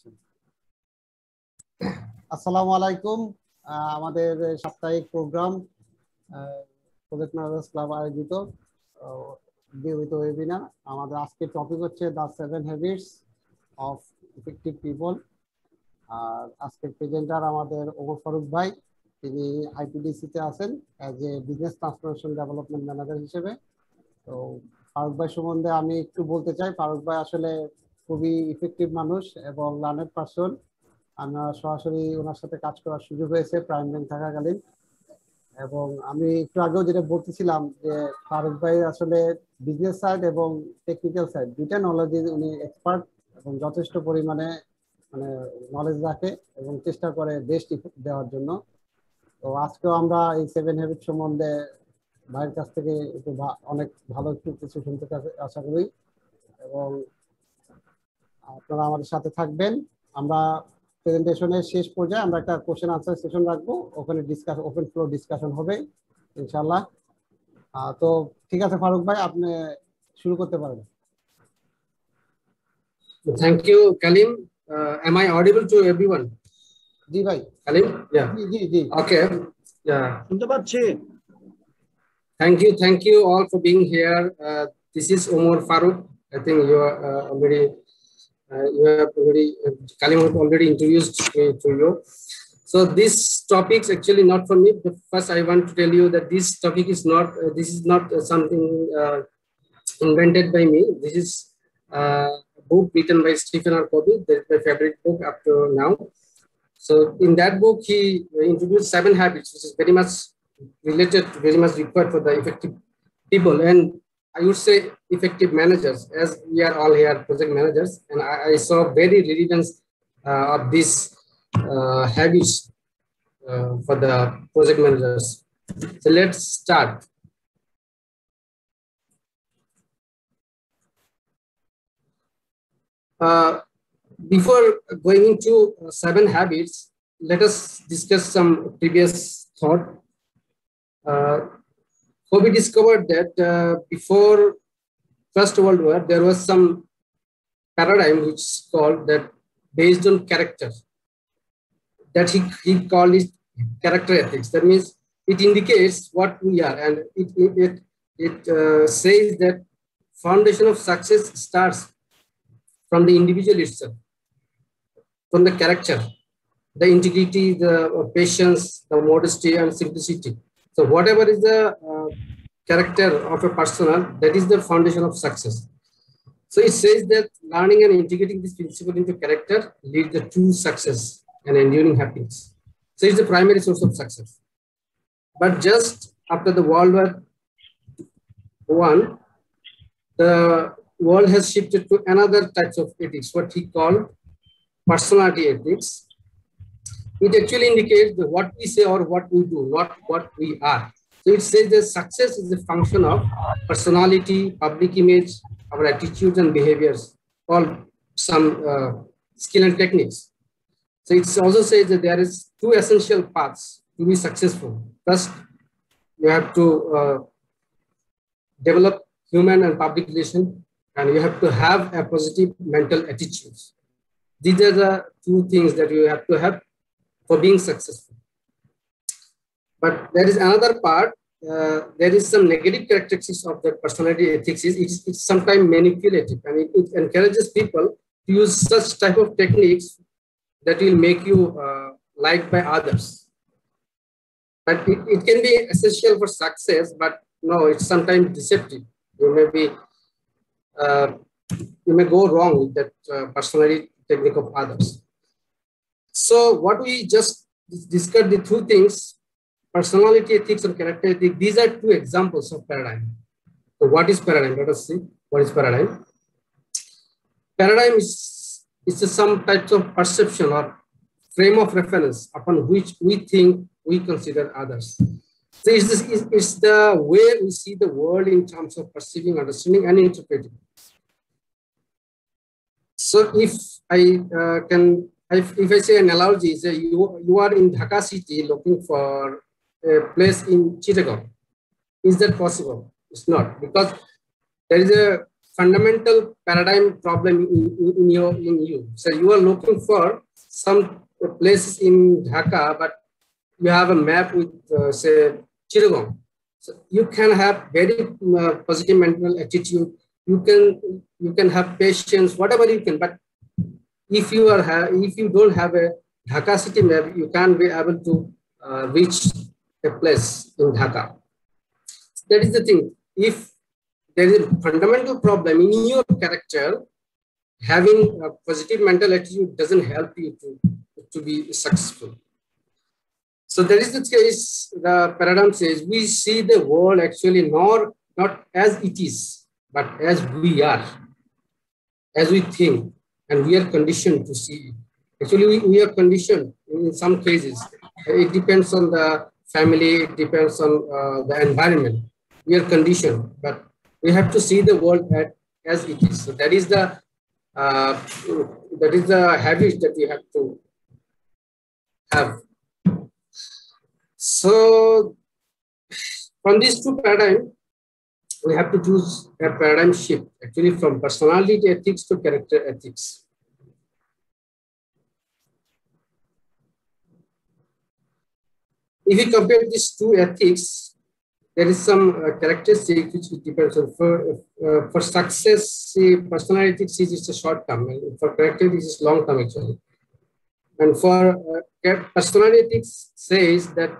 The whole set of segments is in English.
করছেন। আসসালামু আলাইকুম। আমাদের সাপ্তাহিক প্রোগ্রাম প্রজেক্ট ম্যানেজার্স ক্লাব আয়োজিত নিয়মিত ওয়েবিনার। আমাদের আজকের টপিক হচ্ছে the 7 habits of effective people. আর আজকের প্রেজেন্টার আমাদের ওমর ফারুক ভাই, তিনি আইপিডিসিতে আছেন as a business transformation development manager হিসেবে। তো ফারুক ভাই সম্বন্ধে আমি একটু বলতে চাই। ফারুক ভাই আসলে খুবই ইফেক্টিভ মানুষ এবং লার্নেড পারসন। আমরা সরাসরি ওনার সাথে কাজ করার সুযোগ হয়েছে প্রাইম ব্যাংক থাকাকালীন। এবং আমি একটু আগেও যেটা বলতেছিলাম যে ফারুক ভাই আসলে বিজনেস সাইড এবং টেকনিক্যাল সাইড দুইটা নলেজে উনি এক্সপার্ট এবং যথেষ্ট পরিমাণে মানে নলেজ রাখে এবং চেষ্টা করে বেস্ট দেওয়ার জন্য। তো আজকেও আমরা এই 7 হ্যাবিট সম্বন্ধে ভাইয়ের কাছ থেকে একটু অনেক ভালো একটু কিছু শুনতে আশা করি এবং আপনারা আমাদের সাথে থাকবেন। আমরা প্রেজেন্টেশনের শেষ পর্যায়ে আমরা একটা কোশ্চেন আনসার সেশন রাখবো, ওখানে ওপেন ফ্লোর ডিসকাশন হবে ইনশাআল্লাহ। তো ঠিক আছে ফারুক ভাই, আপনি শুরু করতে পারেন। Thank you, Kalim. Am I audible to everyone? জি ভাই। Kalim? Yeah. জি। Okay. Yeah. শুনতে পাচ্ছি। Thank you all for being here. This is Omar Farooq. I think you are Kalim already introduced me to you. So this topic is actually not for me. But first, I want to tell you that this topic is not. This is not something invented by me. This is a book written by Stephen R. Covey. That's my favorite book up to now. So in that book, he introduced 7 habits, which is very much related, very much required for the effective people. And I would say effective managers, as we are all here project managers. And I saw very relevance of these habits for the project managers. So let's start. Before going into 7 habits, let us discuss some previous thought. Covey discovered that before First World War, there was some paradigm which is called that based on character. That he called it character ethics. That means it indicates what we are, and it says that foundation of success starts from the individual itself, from the character, the integrity, the patience, the modesty, and simplicity. So whatever is the character of a person, that is the foundation of success. So it says that learning and integrating this principle into character leads to true success and enduring happiness. So it's the primary source of success. But just after the World War I, the world has shifted to another types of ethics, what he called personality ethics. It actually indicates what we say or what we do, not what we are. So it says that success is a function of personality, public image, our attitudes and behaviors, all some skill and techniques. So it also says that there is 2 essential paths to be successful. First, you have to develop human and public relation, and you have to have a positive mental attitudes. These are the 2 things that you have to have for being successful. But there is another part. There is some negative characteristics of the personality ethics. It's sometimes manipulative, and it encourages people to use such type of techniques that will make you liked by others. But it can be essential for success, but no, it's sometimes deceptive. You may go wrong with that personality technique of others. So what we just discussed, the 2 things, personality ethics and character ethics, these are 2 examples of paradigm. So what is paradigm? Let us see what is paradigm. Paradigm is some types of perception or frame of reference upon which we think we consider others. So it's the way we see the world in terms of perceiving, understanding, and interpreting. So if I say an analogy, say you are in Dhaka city looking for a place in Chittagong. Is that possible? It's not, because there is a fundamental paradigm problem in you. So you are looking for some places in Dhaka, but you have a map with say Chittagong. So you can have very positive mental attitude. You can have patience, whatever you can. But if you don't have a Dhaka city map, you can't be able to reach a place in Dhaka. That is the thing. If there is a fundamental problem in your character, having a positive mental attitude doesn't help you to be successful. So that is the case. The paradigm says we see the world actually not as it is, but as we are, as we think, and we are conditioned to see it. Actually, we are conditioned in some cases. It depends on the family, it depends on the environment. We are conditioned, but we have to see the world as it is. So that is the habit that we have to have. So from these two paradigms, we have to choose a paradigm shift, actually from personality ethics to character ethics. If we compare these two ethics, there is some characteristic which depends on. For success, personality ethics is a short term, and for character ethics is long term actually. And for personality ethics says that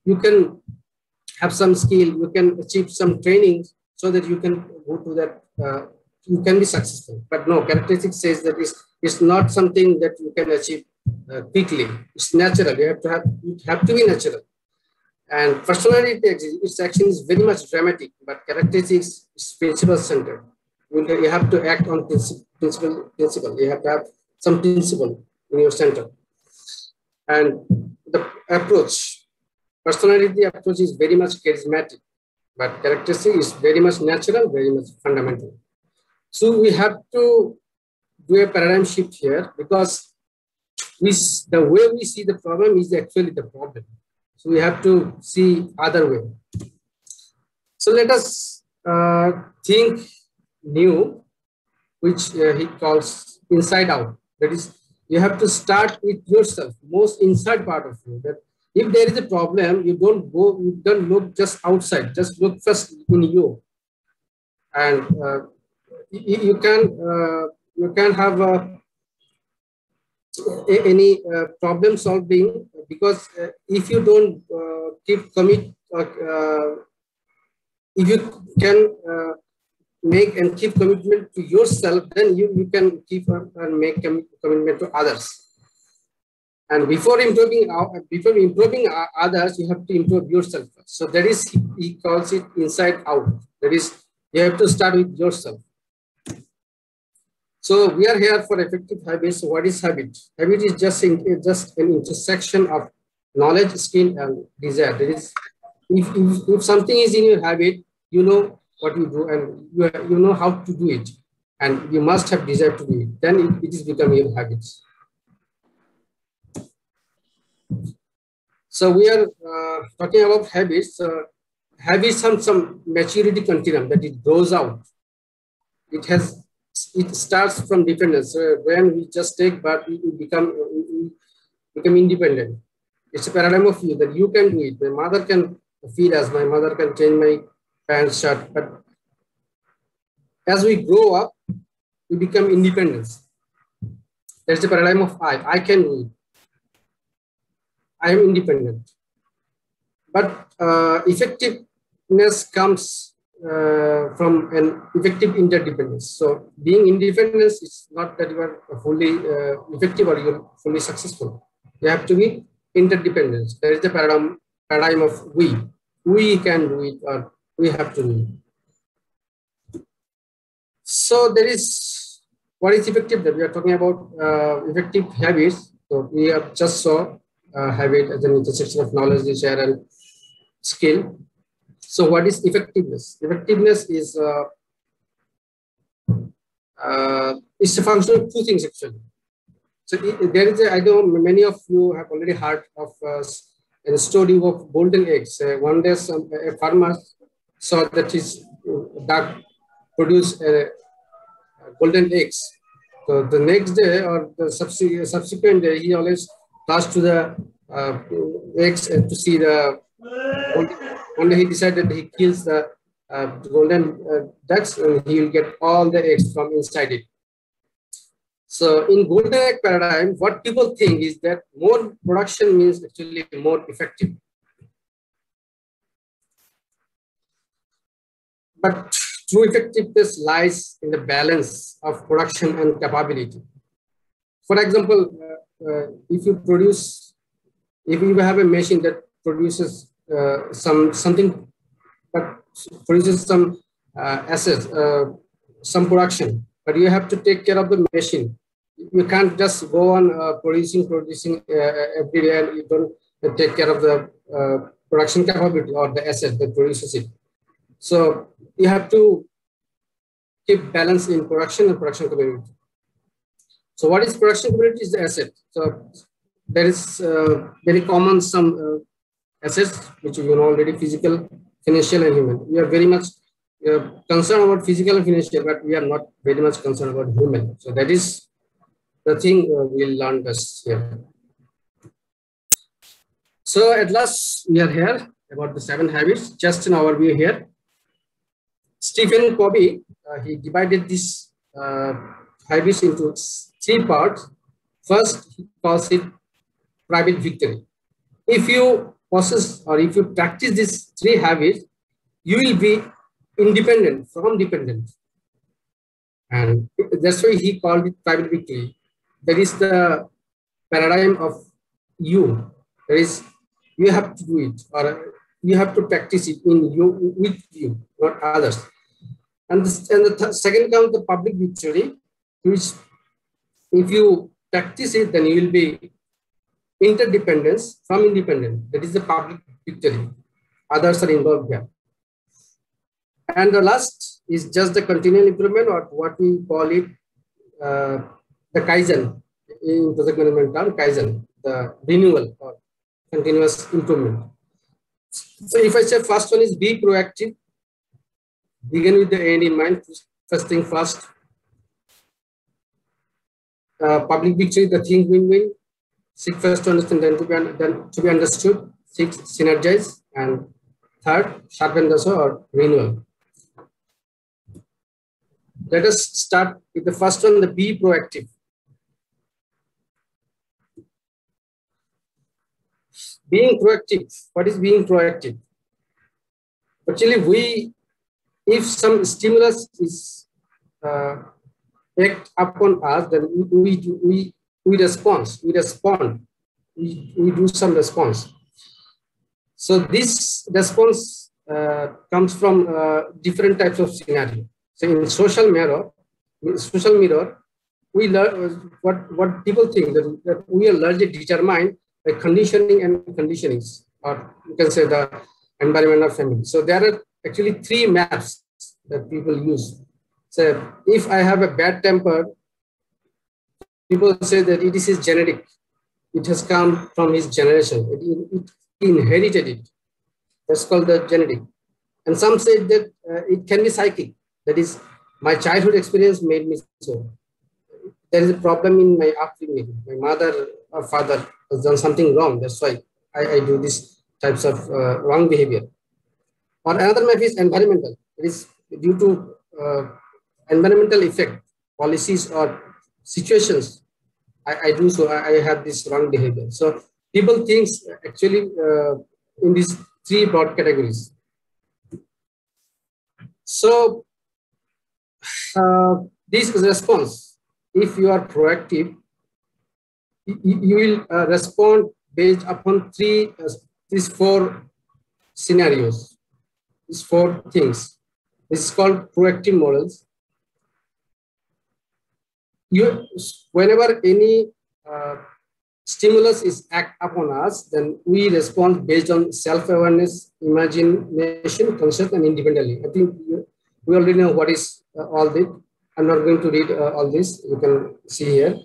you can have some skill, you can achieve some training so that you can go to that, you can be successful. But no, characteristic says that it's not something that you can achieve quickly. It's natural. You have to be natural. And personality, its action is very much dramatic, but characteristics is principle centered. You have to act on principle. You have to have some principle in your center. And the approach, personality approach is very much charismatic, but characteristic is very much natural, very much fundamental. So we have to do a paradigm shift here because the way we see the problem is actually the problem. So we have to see other way. So let us think new, which he calls inside out. That is, you have to start with yourself, most inside part of you. That if there is a problem, you don't look just outside, just look first in you. And you can have any problem solving, because if you don't if you can make and keep commitment to yourself, then you can keep and make commitment to others. And before improving others, you have to improve yourself first. So that is, he calls it inside out. That is, you have to start with yourself. So we are here for effective habits. So what is habit? Habit is just an intersection of knowledge, skill, and desire. That is, if something is in your habit, you know what you do and you know how to do it, and you must have desire to do it. Then it is becoming your habits. So we are talking about habits. Habits have some maturity continuum that it grows out. It starts from dependence. So when we just take birth, we become independent. It's a paradigm of view that you can do it. My mother can feed us. My mother can change my pants, shirt. But as we grow up, we become independent. That's the paradigm of I can do it. I am independent. But effectiveness comes from an effective interdependence. So being independent is not that you are fully effective or you're fully successful. You have to be interdependent. There is the paradigm of we. We can do it or we have to do it. So there is what is effective that we are talking about effective habits. So we have just saw habit as an intersection of knowledge, desire, and skill. So what is effectiveness? Effectiveness is it's a function of two things actually. So there is I know many of you have already heard of a story of golden eggs. One day a farmer saw that his duck produced golden eggs. So the next day or the subsequent day, he always flies to the eggs to see the golden. One day he decided he kills the golden ducks and he will get all the eggs from inside it. So in golden egg paradigm, what people think is that more production means actually more effective. But true effectiveness lies in the balance of production and capability. For example, if you have a machine that produces something, but produces some assets, some production, but you have to take care of the machine. You can't just go on producing every day and you don't take care of the production capability or the asset that produces it. So you have to keep balance in production and production capability. So what is production capability? Is the asset. So there is very common some assets which you know already: physical, financial, and human. We are very much concerned about physical and financial, but we are not very much concerned about human. So that is the thing we'll learn best here. So at last we are here about the 7 habits. Just an overview here. Stephen Covey, he divided these habits into 3 parts. First, he calls it private victory. If you possess or if you practice these 3 habits, you will be independent from dependent. And that's why he called it private victory. That is the paradigm of you. That is, you have to do it, or you have to practice it in you, with you, not others. And the second comes the public victory, which if you practice it, then you will be interdependence from independent. That is the public victory. Others are involved here. And the last is just the continual improvement, or what we call it, the Kaizen, in project management term, Kaizen, the renewal or continuous improvement. So if I say first one is be proactive, begin with the end in mind, first thing first. Public victory, the thing win-win. Seek first to understand, then to be understood. 6, synergize. And 3rd, sharpen the saw or renewal. Let us start with the first one, the be proactive. Being proactive. What is being proactive? Actually, if some stimulus is act upon us, then we respond. We do some response. So this response comes from different types of scenario. So in social mirror, we learn what people think that we are largely determined by conditioning and conditionings, or you can say the environment or family. So there are actually 3 maps that people use. So if I have a bad temper, people say that it is his genetic. It has come from his generation. He inherited it. That's called the genetic. And some say that it can be psychic. That is, my childhood experience made me so. There is a problem in my upbringing. My mother or father has done something wrong. That's why I do these types of wrong behavior. Or another map is environmental. It is due to environmental effect, policies or situations. I do so. I have this wrong behavior. So people think actually in these 3 broad categories. So this is response. If you are proactive, you will respond based upon these 4 scenarios, these 4 things. This is called proactive models. Whenever any stimulus is act upon us, then we respond based on self-awareness, imagination, concept, and independently. I think we already know what is all this. I'm not going to read all this. You can see here.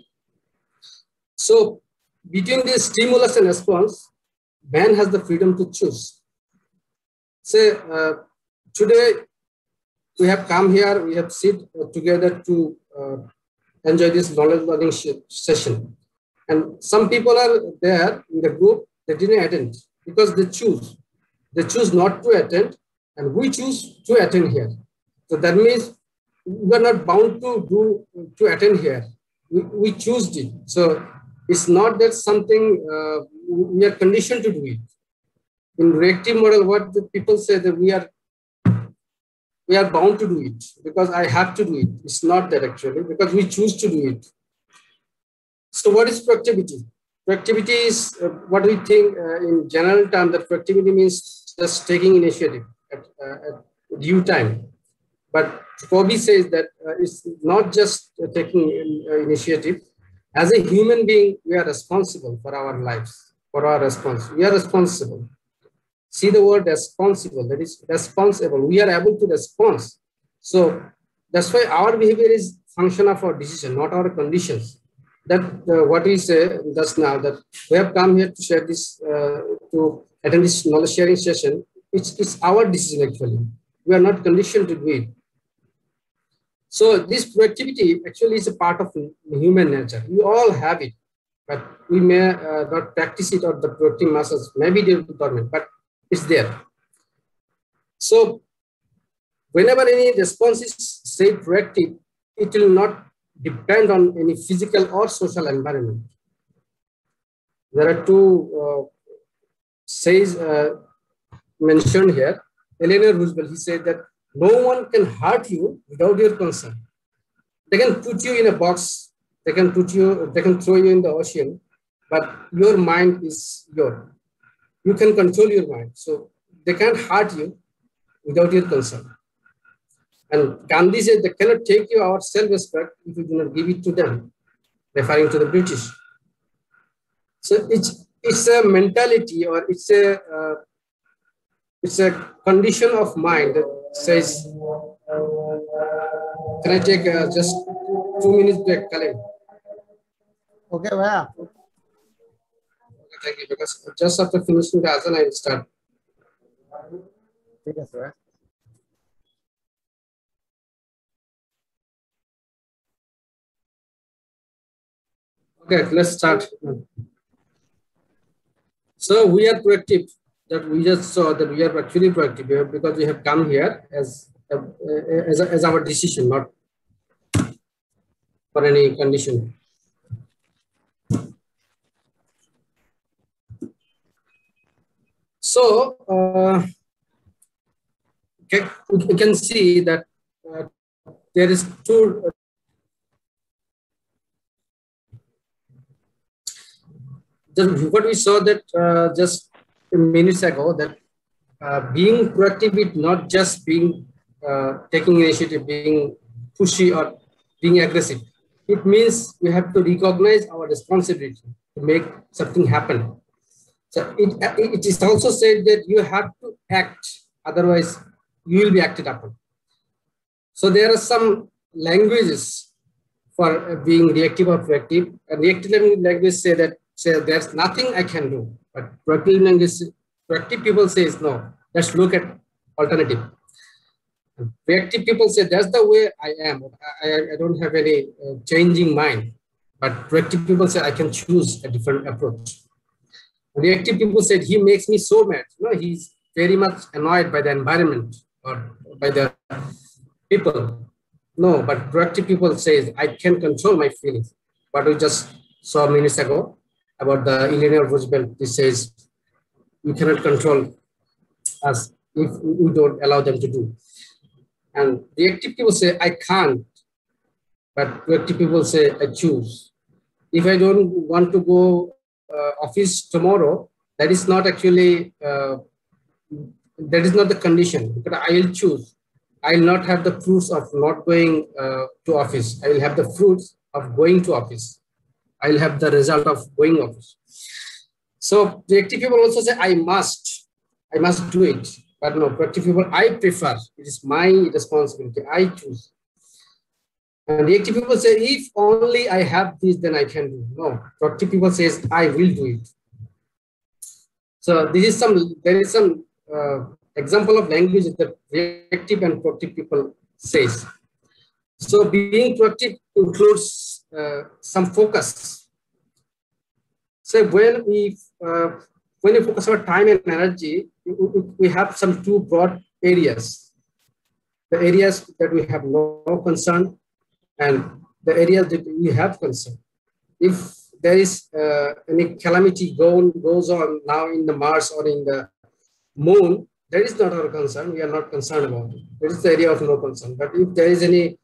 So between this stimulus and response, man has the freedom to choose. Say today we have come here, we have sit together to enjoy this knowledge learning session. And some people are there in the group, they didn't attend because they choose. They choose not to attend, and we choose to attend here. So that means we are not bound to attend here. We choose it. So it's not that something we are conditioned to do it. In reactive model, what the people say that we are bound to do it because I have to do it. It's not that actually, because we choose to do it. So what is proactivity? Proactivity is what we think in general term, that proactivity means just taking initiative at due time. But Kobe says that it's not just taking initiative. As a human being, we are responsible for our lives, for our response. We are responsible. See the word responsible, that is responsible. We are able to respond. So that's why our behavior is function of our decision, not our conditions. That what we say just now, that we have come here to share this, to attend this knowledge sharing session. It's our decision actually. We are not conditioned to do it. So this proactivity actually is a part of human nature. We all have it, but we may not practice it, or the proactive masses, maybe due to dormant, but it's there. So whenever any response is say proactive, it will not depend on any physical or social environment. There are two says mentioned here. Eleanor Roosevelt, he said that no one can hurt you without your consent. They can put you in a box, they can throw you in the ocean, but your mind is yours. You can control your mind. So they can't hurt you without your consent. And Gandhi said they cannot take you our self-respect if you do not give it to them, referring to the British. So it's a mentality, or it's a condition of mind that says, can I take just 2 minutes break, Khaled? Okay, Bhaiya. Thank you, because just after finishing the Azan, I will start. Yes, sir. Okay, let's start. So we are proactive. That we just saw that we are actually proactive because we have come here as our decision, not for any condition. So we can see that there is two. What we saw that just minutes ago, that being proactive is not just being taking initiative, being pushy or being aggressive. It means we have to recognize our responsibility to make something happen. So it is also said that you have to act, otherwise you will be acted upon. So there are some languages for being reactive or proactive. And reactive language say there's nothing I can do, but proactive people says no. Let's look at alternative. And reactive people say that's the way I am. I don't have any changing mind. But proactive people say I can choose a different approach. Reactive people said he makes me so mad. No, he's very much annoyed by the environment or by the people. No, but proactive people says I can control my feelings. What we just saw minutes ago about the Eleanor Roosevelt, this says you cannot control us if we don't allow them to do. And reactive people say I can't, but proactive people say I choose. If I don't want to go office tomorrow, that is not actually that is not the condition, because I will choose. I will not have the fruits of not going to office. I will have the fruits of going to office. I will have the result of going office. So reactive people also say I must do it. But no, proactive people, I prefer. It is my responsibility. I choose. And reactive people say, if only I have this, then I can do. No, proactive people says, I will do it. So there is some example of language that reactive and proactive people says. So being proactive includes some focus. So when we focus our time and energy, we have some two broad areas. The areas that we have no concern and the areas that we have concern. If there is any calamity goes on now in the Mars or in the Moon, that is not our concern. We are not concerned about it. That is the area of no concern. But if there is any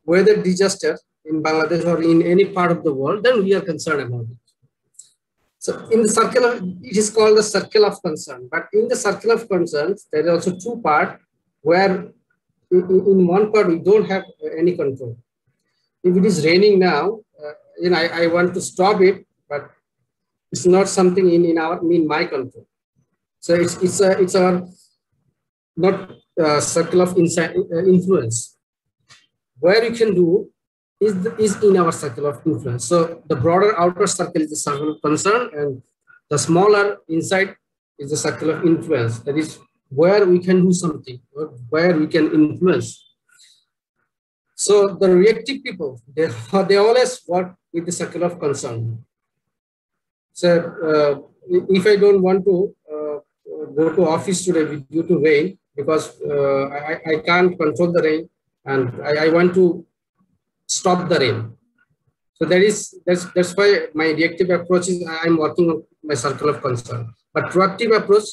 weather disaster in Bangladesh or in any part of the world, then we are concerned about it. So in the circle of, it is called the circle of concern. But in the circle of concerns, there are also two parts where in one part we don't have any control. If it is raining now, I want to stop it, but it's not something in my control. So it's our not circle of influence. Where you can do is in our circle of influence. So the broader outer circle is the circle of concern, and the smaller inside is the circle of influence. That is where we can do something, or where we can influence. So the reactive people, they always work with the circle of concern. So if I don't want to go to office today due to rain, because I can't control the rain, and I want to stop the rain. So that's why my reactive approach is I'm working on my circle of concern. But proactive approach,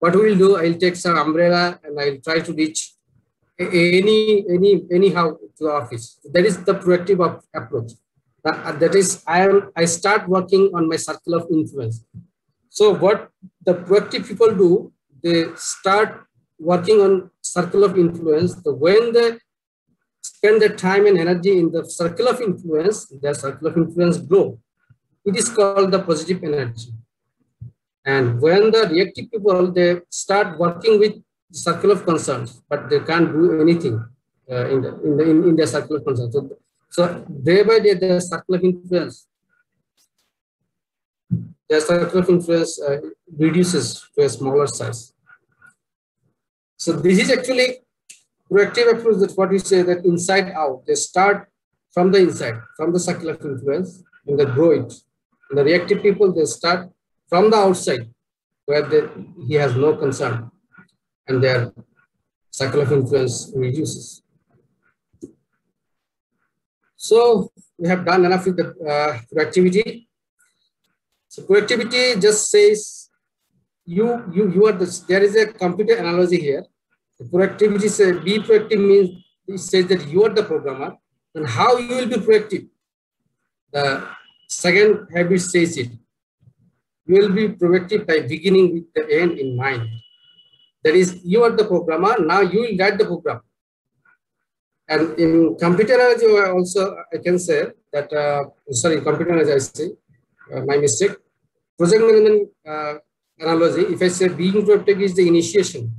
what we will do, I'll take some umbrella and I'll try to reach anyhow to the office. That is the proactive approach. That is, I start working on my circle of influence. So what the proactive people do, they start working on circle of influence. So when they spend their time and energy in the circle of influence, their circle of influence grow. It is called the positive energy. And when the reactive people, they start working with the circle of concerns, but they can't do anything in their circle of concerns. So day by day, their circle of influence, reduces to a smaller size. So this is actually proactive approach. That's what we say, that inside out. They start from the inside, from the circle of influence, and they grow it. And the reactive people, they start from the outside, where he has no concern, and their circle of influence reduces. So we have done enough with the proactivity. So proactivity just says you are the. There is a computer analogy here. The proactivity says be proactive means it says that you are the programmer, and how you will be proactive. The second habit says it. You will be proactive by beginning with the end in mind. That is, you are the programmer. Now you will write the program. And in computer analogy, also I can say that. Sorry, computer analogy. I say my mistake. Project management analogy. If I say being proactive is the initiation,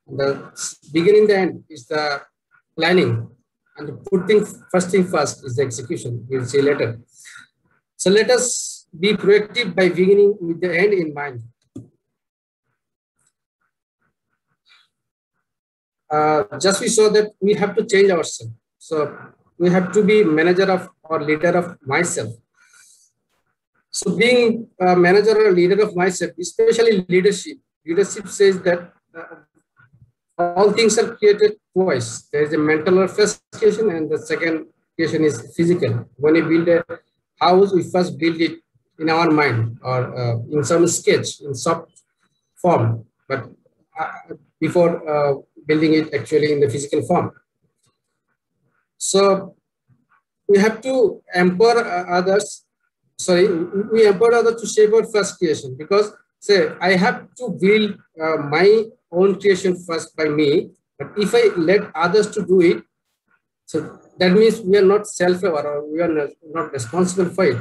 the beginning, the end is the planning, and the first thing first is the execution. We'll see later. So let us be proactive by beginning with the end in mind. Just we saw that we have to change ourselves. So we have to be manager of or leader of myself. So being a manager or leader of myself, especially leadership says that all things are created twice. There is a mental or first creation, and the second creation is physical. When we build a house, we first build it in our mind or in some sketch, in soft form, but before building it actually in the physical form. So we have to empower others. Sorry, we empower others to shape our first creation, because say I have to build my own creation first by me, but if I let others to do it, so that means we are not self-aware, or we are not responsible for it.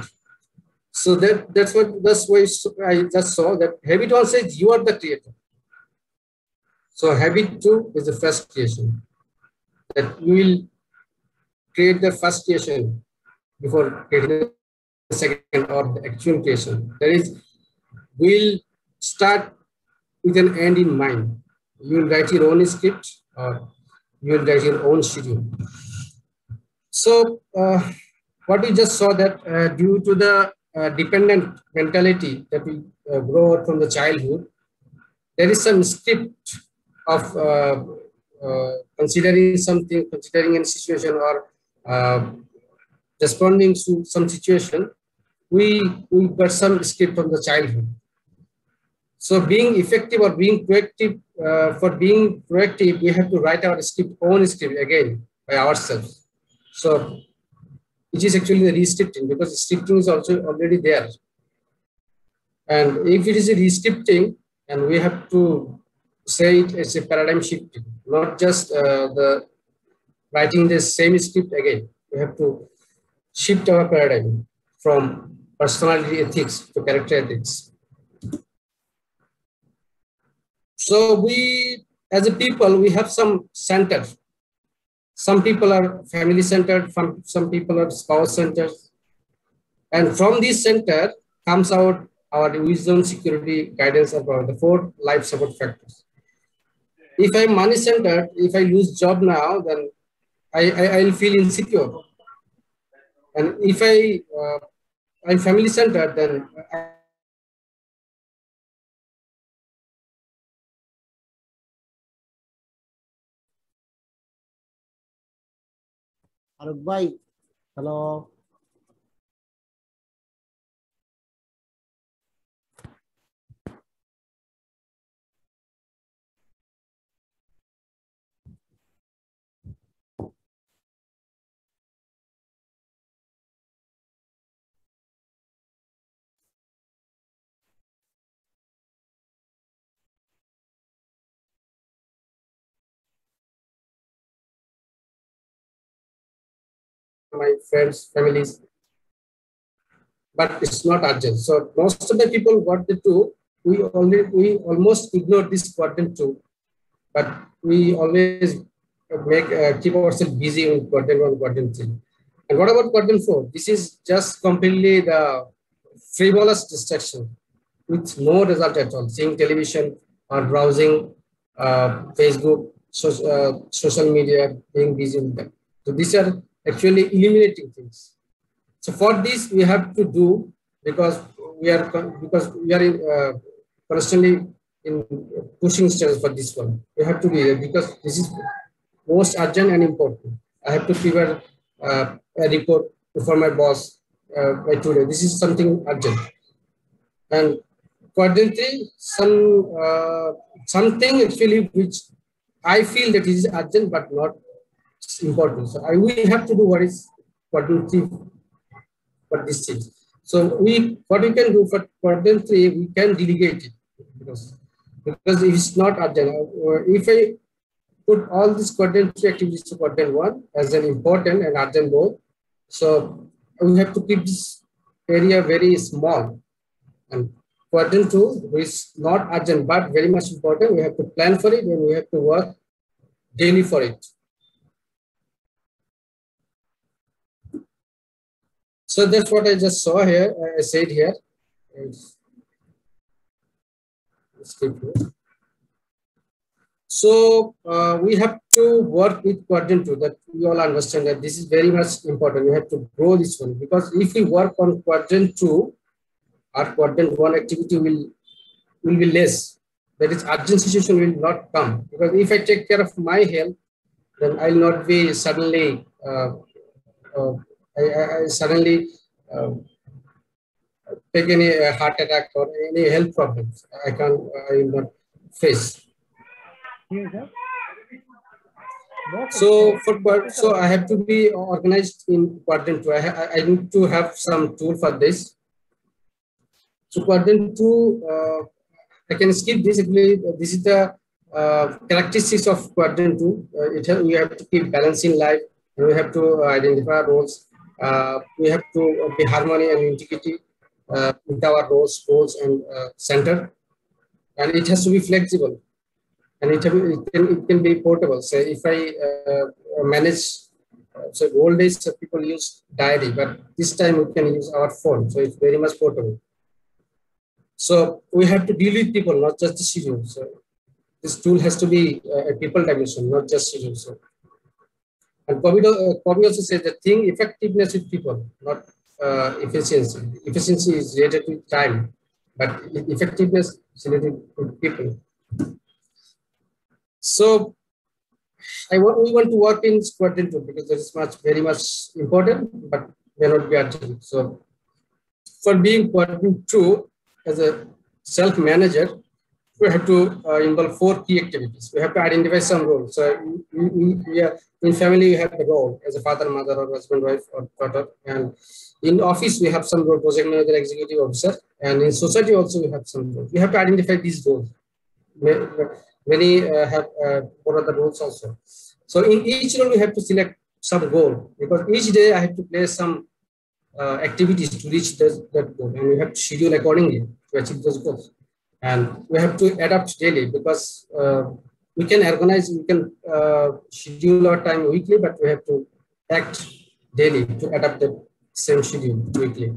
So that's why I just saw that habit one says you are the creator. So habit two is the first creation, that you will create the first creation before creating the second or the actual creation. That is, we'll start with an end in mind. You will write your own script, or you will write your own schedule. So what we just saw that due to the dependent mentality that we grow up from the childhood, there is some script of considering something, considering a situation or responding to some situation. We got some script from the childhood. So being effective or being proactive, for being proactive, we have to write our own script again by ourselves. So it is actually the rescripting, because scripting is also already there. And if it is a rescripting, and we have to say it as a paradigm shifting, not just the writing the same script again. We have to shift our paradigm from personality ethics to character ethics. So we, as a people, we have some center. Some people are family centered, some people are spouse centered. And from this center comes out our wisdom, security, guidance, about the 4 life support factors. If I'm money centered, if I lose job now, then I'll feel insecure. And if I'm family centered, then Aruk bhai, hello. my friends, families, but it's not urgent. So most of the people, what they do, we almost ignore this quadrant 2, but we always keep ourselves busy in quadrant 1, quadrant 3. And what about quadrant 4? This is just completely the frivolous distraction with no result at all. Seeing television or browsing Facebook, social media, being busy with them. So these are actually eliminating things. So for this we have to do, because we are constantly in pushing status for this one. We have to be there because this is most urgent and important. I have to prepare a report for my boss by today. This is something urgent. And quadrant 3, something actually which I feel that is urgent but not important. So we have to do what is quadrant 3 for this thing. So what we can do for quadrant 3, we can delegate it, because if it's not urgent. If I put all these quadrant 3 activities to quadrant 1 as an important and urgent both, so we have to keep this area very small. And quadrant 2 is not urgent but very much important. We have to plan for it and we have to work daily for it. So that's what I just saw here. I said here. So we have to work with quadrant 2. That we all understand that this is very much important. We have to grow this one, because if we work on quadrant 2, our quadrant 1 activity will be less. That is, urgent situation will not come, because if I take care of my health, then I'll not be suddenly I suddenly take any heart attack or any health problems. I will not face. So I have to be organized in quadrant 2. I need to have some tool for this. So quadrant 2, I can skip this. This is the characteristics of quadrant 2. We have to keep balance in life, and we have to identify roles. We have to be harmony and integrity with our roles, goals, and center. And it has to be flexible, and it can be portable. So if I manage, so old days people use diary, but this time we can use our phone. So it's very much portable. So we have to deal with people, not just the schedule. So this tool has to be a people dimension, not just schedule. So And Covey also says that think effectiveness with people, not efficiency. Efficiency is related to time, but effectiveness is related to people. So we want to work in quadrant 2 because that is very much important, but may not be urgent. So for being quadrant 2 as a self-manager, we have to involve 4 key activities. We have to identify some roles. So we are, in family, we have the role as a father, mother, or husband, wife, or daughter. And in office, we have some role, project manager, executive officer. And in society also, we have some roles. We have to identify these roles. Many have what are the roles also. So in each role, we have to select some goal, because each day I have to play some activities to reach that goal, and we have to schedule accordingly to achieve those goals. And we have to adapt daily, because we can organize, we can schedule our time weekly, but we have to act daily to adapt the same schedule weekly.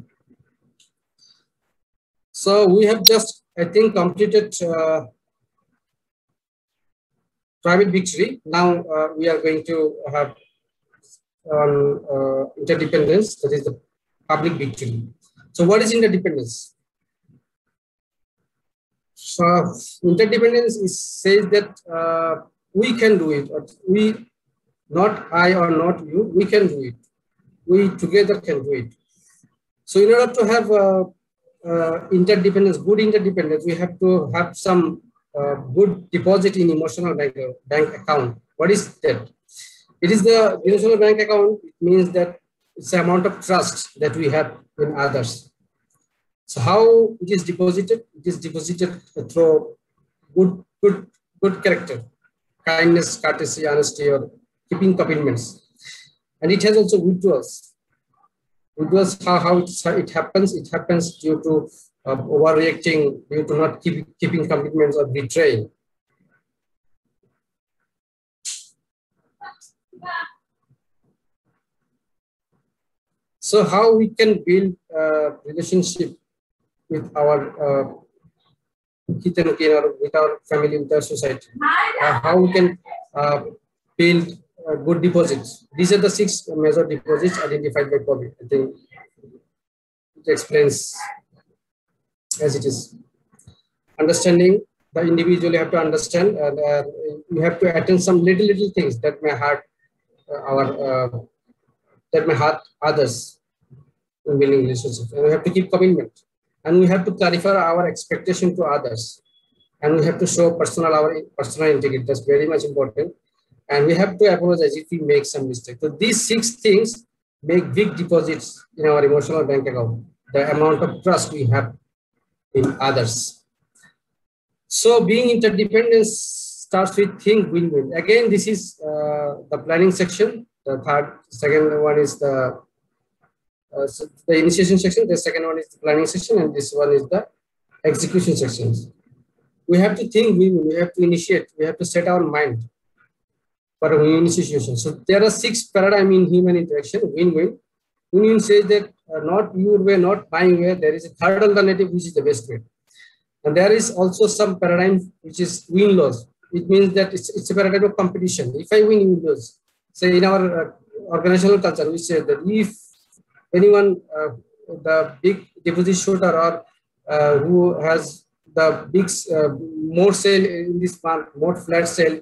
So we have just, I think, completed private victory. Now we are going to have interdependence, that is the public victory. So what is interdependence? So interdependence says that we can do it, or we, not I or not you, we can do it. We together can do it. So in order to have interdependence, good interdependence, we have to have some good deposit in emotional bank account. What is that? It is the emotional bank account. It means that it's the amount of trust that we have in others. So how it is deposited? It is deposited through good character, kindness, courtesy, honesty, or keeping commitments. And it has also rituals. Rituals, how it happens? It happens due to overreacting, due to not keeping commitments or betraying. So how we can build a relationship with our kith and kin, or with our family, with our society? How we can build good deposits? These are the 6 major deposits identified by Covey. I think it explains as it is. Understanding the individual, you have to understand, and you have to attend some little things that may hurt others in building relationships. And we have to keep commitment, and we have to clarify our expectation to others, and we have to show our personal integrity. That's very much important. And we have to apologize if we make some mistake. So these 6 things make big deposits in our emotional bank account, the amount of trust we have in others. So being interdependent starts with think win-win. Again, this is the planning section. The second one is the initiation section. The second one is the planning section, and this one is the execution sections. We have to think win-win. We have to initiate. We have to set our mind for a win-win situation. So there are 6 paradigms in human interaction. Win-win. Win-win says that not your way, not my way. There is a third alternative, which is the best way. And there is also some paradigm which is win-lose. It means that it's a paradigm of competition. If I win, you lose. Say in our organizational culture, we say that if anyone, the big deposit shooter, or who has the big more sale in this month, more flat sale,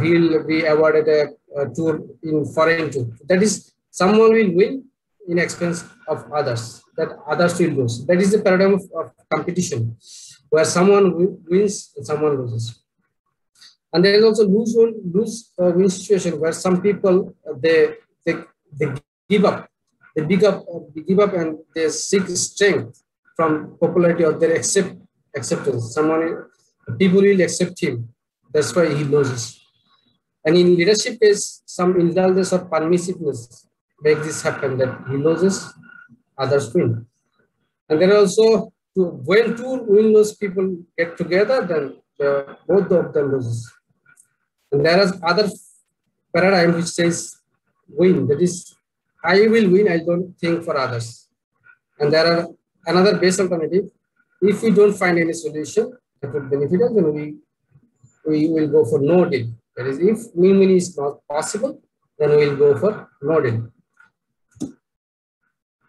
he will be awarded a tour in foreign tour. That is, someone will win in expense of others, that others will lose. That is the paradigm of competition, where someone wins and someone loses. And there is also lose-win situation, where some people they give up, they give up, and they seek strength from popularity, or their acceptance. People will accept him. That's why he loses. And in leadership is some indulgence or permissiveness make this happen, that he loses, others win. And then also, when 2 win-lose people get together, then both of them loses. And there is other paradigm which says win, that is, I will win, I don't think for others. And there are another base alternative. If we don't find any solution that would benefit us, then we will go for no deal. That is, if win-win is not possible, then we'll go for node-in.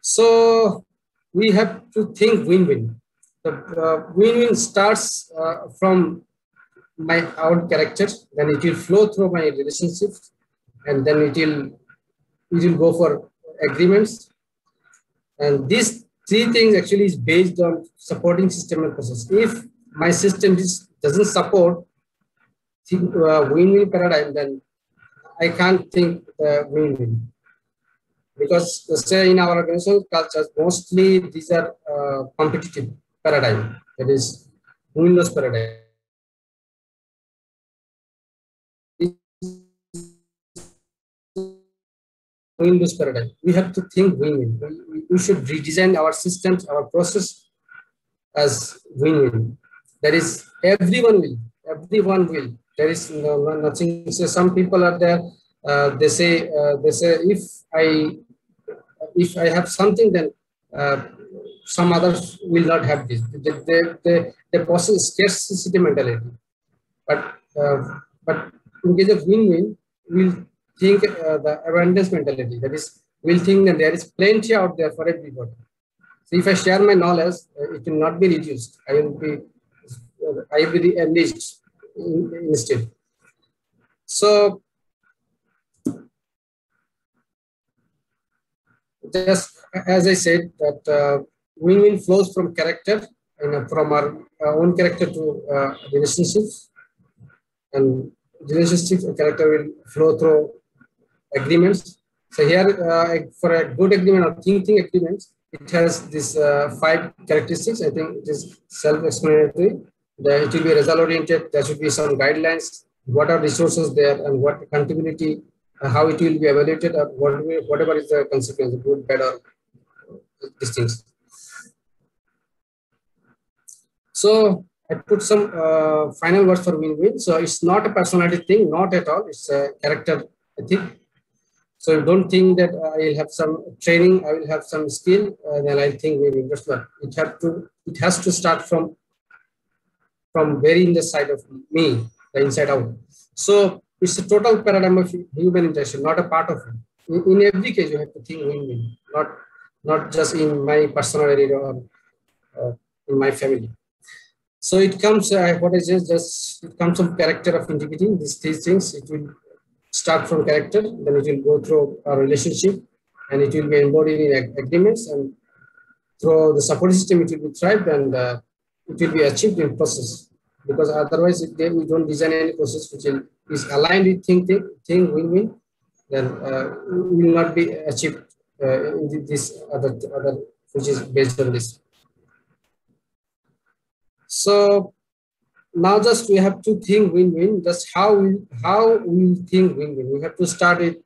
So we have to think win-win. The win-win starts from my own character, then it will flow through my relationships, and then it will go for agreements. And these three things actually is based on supporting system and process. If my system doesn't support win-win paradigm, then I can't think win-win. Because say in our organizational cultures, mostly these are competitive paradigm, that is win-loss paradigm. Win-lose paradigm. We have to think win-win. We should redesign our systems, our process as win-win. That is, everyone will. There is nothing. So some people are there. They say if I have something, then some others will not have this. They possess scarcity mentality. But in case of win-win, we'll think the abundance mentality. That is, we'll think that there is plenty out there for everybody. So if I share my knowledge, it will not be reduced. I will be enriched instead. So just as I said, that win-win flows from character, from our own character to relationships, and relationship character will flow through agreements. So here, for a good agreement or thinking agreements, it has this 5 characteristics. I think it is self-explanatory. It will be result-oriented. There should be some guidelines. What are resources there, and what accountability, how it will be evaluated, or whatever is the consequence, good, bad, or these things. So I put some final words for win-win. So it's not a personality thing, not at all. It's a character ethic. So don't think that I will have some training, I will have some skill, then I think win-win. That's not. It has to start from very in the side of me, the inside out. So it's a total paradigm of human interaction, not a part of it. In every case, you have to think win-win, not just in my personal area or in my family. So it comes, what I just it comes from character of integrity. These things, it will start from character, then it will go through a relationship, and it will be embodied in agreements, and through the support system, it will be thrived, and it will be achieved in process. Because otherwise, if we don't design any process which is aligned with think win-win, then will not be achieved in this other which is based on this. So now just we have to think win-win. Just how we think win-win. We have to start with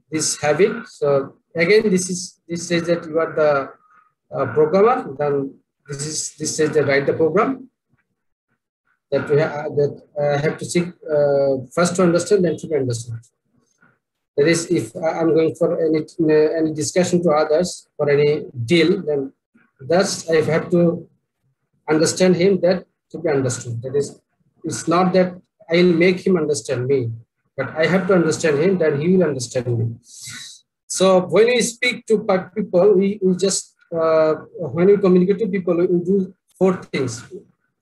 this habit. So again, this says that you are the programmer. Then this says that write the program. That we have to seek first to understand, then to be understood. That is, if I'm going for any discussion to others for any deal, then thus I have to understand him, that to be understood. That is, it's not that I'll make him understand me, but I have to understand him, that he will understand me. So when we speak to people, we just when we communicate to people, we do 4 things.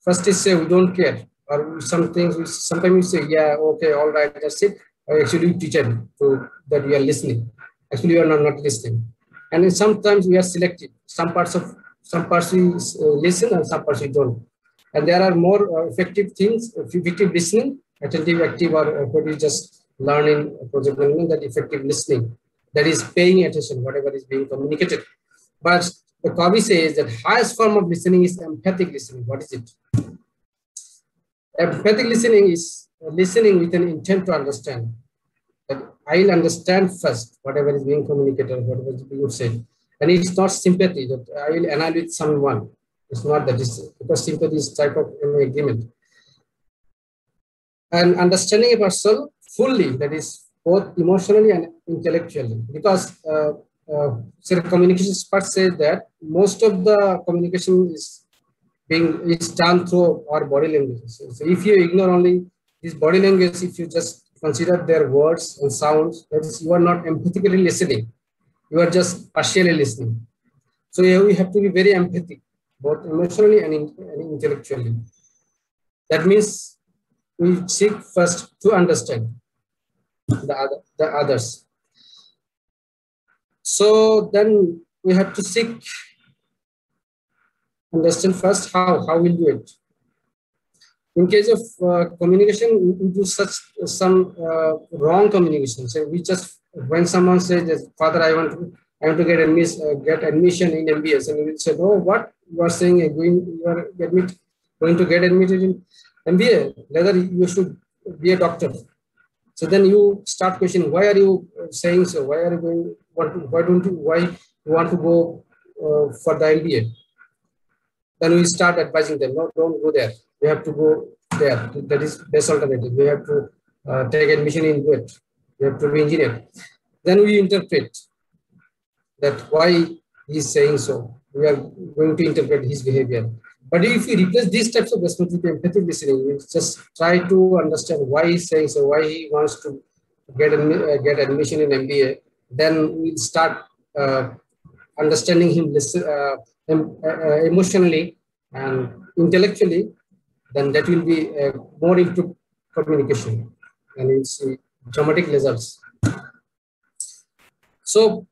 First is say we don't care, or some things sometimes we say, yeah, okay, all right, that's it. Or actually pretend that we are listening. Actually, we are not listening. And then sometimes we are selective. Some parts we listen, and some parts we don't. And there are more effective things: effective listening, attentive, active, or what we just learn in project management, that effective listening. That is paying attention whatever is being communicated. But the Covey says that highest form of listening is empathic listening. What is it? Empathic listening is listening with an intent to understand. That I'll understand first whatever is being communicated, whatever is being said. And it's not sympathy that I will evaluate someone. It's not that, because sympathy is type of agreement. And understanding a person fully, that is both emotionally and intellectually, because communication experts say that most of the communication is done through our body language. So if you ignore only this body language, if you just consider their words and sounds. That is, you are not empathically listening. You are just partially listening. So yeah, we have to be very empathic, both emotionally and intellectually. That means we seek first to understand the others. So then we have to seek understand first how we'll do it. In case of communication, we do some wrong communication. So we just, when someone says, "Father, I want to get admission in MBS," and we will say, "No, what you are saying? You are going to get admitted in MBA? Whether you should be a doctor." So then you start questioning, why are you saying so? Why are you going? Why you want to go for the MBA? Then we start advising them, no, don't go there. You have to go there. That is best alternative. We have to take admission in GUET. You have to be engineer. Then we interpret that why he's saying so. We are going to interpret his behavior. But if we replace these types of response with empathic listening, we just try to understand why he's saying so, why he wants to get admission in MBA. Then we start understanding him emotionally and intellectually. Then that will be more improved communication, and we'll see dramatic results. So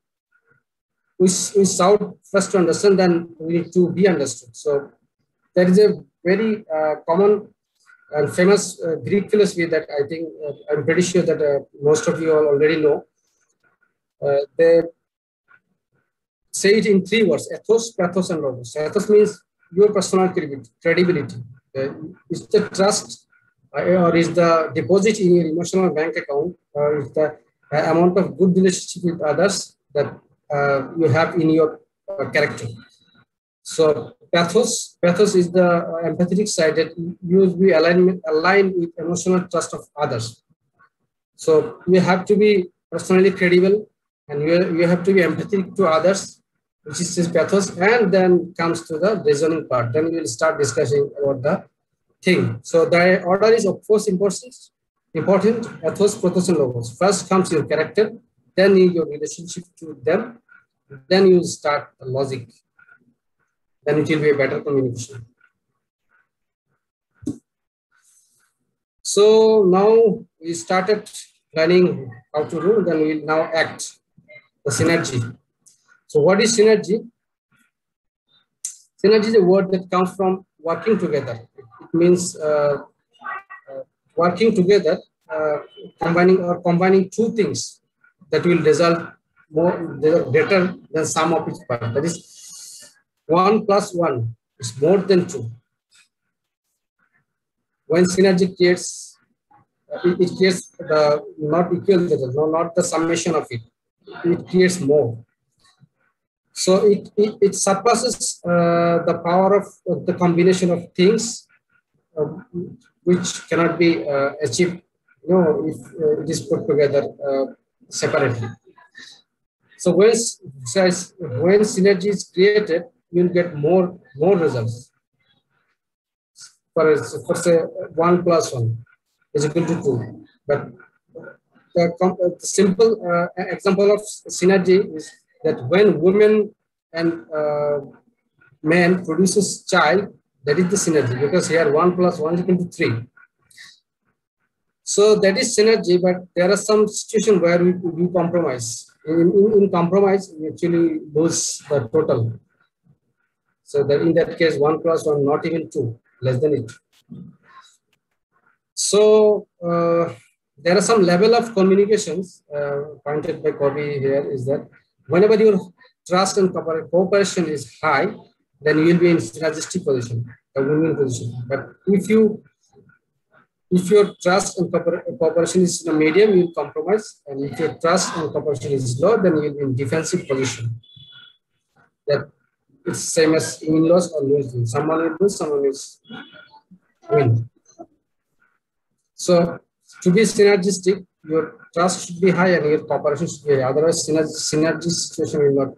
we sought first to understand, then we need to be understood. So there is a very common and famous Greek philosophy that I think I'm pretty sure that most of you all already know. They say it in 3 words: ethos, pathos, and logos. Ethos means your personal credibility. Is the trust or is the deposit in your emotional bank account, or is the amount of good relationship with others that you have in your character. So pathos is the empathetic side, that you will be aligned with emotional trust of others. So you have to be personally credible, and you have to be empathetic to others, which is pathos, and then comes to the reasoning part. Then we will start discussing about the thing. So the order is of course important: ethos, pathos, and logos. First comes your character, then your relationship to them, then you start the logic. Then it will be a better communication. So now we started planning how to do, then we will now act. The synergy. So what is synergy? Synergy is a word that comes from working together. It means working together, combining 2 things that will result better than sum of its part. That is, 1 plus 1 is more than 2. When synergy creates, it creates the not equal result, not the summation of it. It creates more. So it surpasses the power of the combination of things which cannot be achieved, if it is put together separately. So when synergy is created, you'll get more results. For say 1 plus 1 is equal to 2. But the simple example of synergy is that when women and men produces child, that is the synergy, because here 1 plus 1 is equal to 3. So that is synergy, but there are some situations where we compromise. In compromise, we actually lose the total. So that in that case, 1 plus 1, not even 2, less than it. So there are some level of communications pointed by Kobe here, is that whenever your trust and cooperation is high, then you will be in synergistic position, a win-win position. But if your trust and cooperation is in a medium, you will compromise. And if your trust and cooperation is low, then you will be in defensive position. That it's same as in-laws or losing. Someone will lose, someone will win. So to be synergistic, your trust should be high and your cooperation should be high. Otherwise, synergy situation will not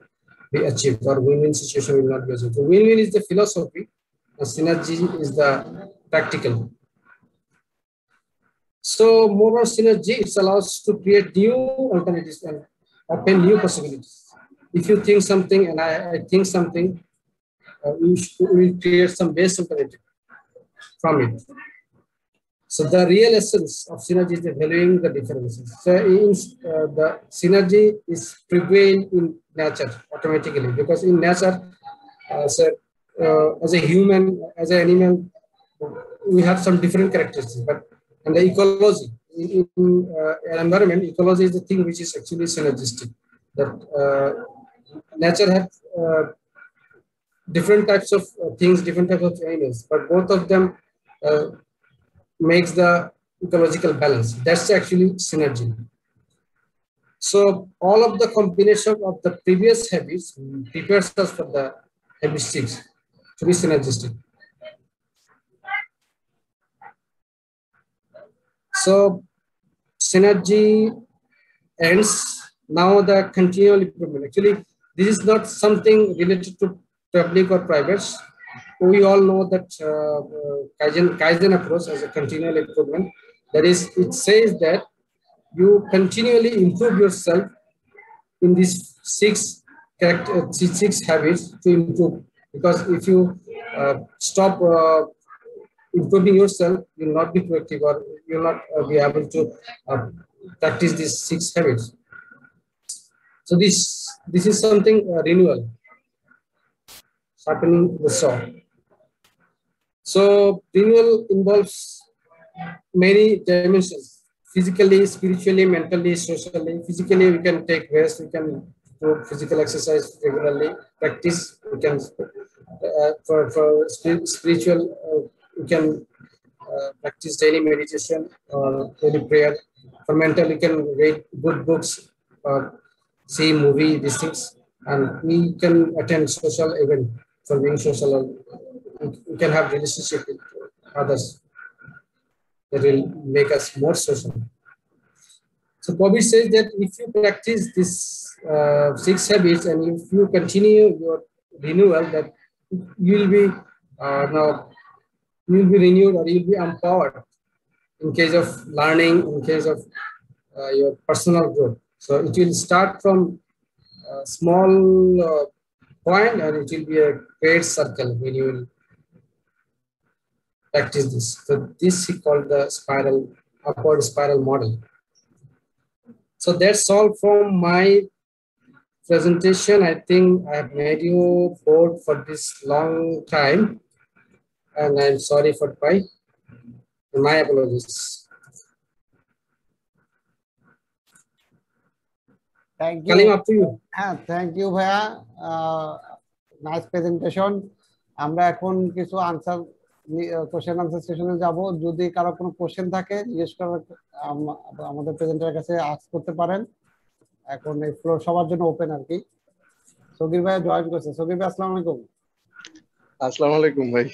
be achieved, or win-win situation will not be achieved. So win-win is the philosophy, and synergy is the practical. So more synergy, it allows to create new alternatives and open new possibilities. If you think something and I think something, we will create some base alternative from it. So the real essence of synergy is valuing the differences. So the synergy is prevail in nature automatically, because in nature, as a human, as an animal, we have some different characteristics. But in the ecology, in environment, ecology is the thing which is actually synergistic. That nature has different types of things, different types of animals, but both of them makes the ecological balance. That's actually synergy. So all of the combination of the previous habits prepares us for the habit 6 to be synergistic. So synergy ends. Now the continual improvement. Actually, this is not something related to public or private. We all know that Kaizen approach as a continual improvement. That is, it says that you continually improve yourself in these six habits to improve. Because if you stop improving yourself, you will not be productive, or you will not be able to practice these 6 habits. So this is something renewal, sharpening the saw. So renewal involves many dimensions: physically, spiritually, mentally, socially. Physically, we can take rest, we can do physical exercise regularly, practice. We can for spiritual, we can practice daily meditation or daily prayer. For mental, we can read good books or see movie, these things, and we can attend social event. For being social, we can have relationship with others that will make us more social. So Bobby says that if you practice these 6 habits and if you continue your renewal, that you will be you will be renewed, or you will be empowered in case of learning, in case of your personal growth. So it will start from a small point, and it will be a great circle when you will practice this. So this is called the upward spiral model. So that's all from my presentation. I think I have made you bored for this long time, and I'm sorry for my apologies. Thank you. Kalim, up to you. Thank you, Bhaiya. Nice presentation. আমরা এখন কিছু question answer সেশনে যাব। যদি কারো কোনো question থাকে জিজ্ঞেস করার, আমাদের প্রেজেন্টারের কাছে আস্ক করতে পারেন। এখন এই ফ্লোর সবার জন্য ওপেন আর কি। সগীর ভাই জয়েন করছে। সগীর ভাই আসসালামু আলাইকুম। আসসালামু আলাইকুম ভাই,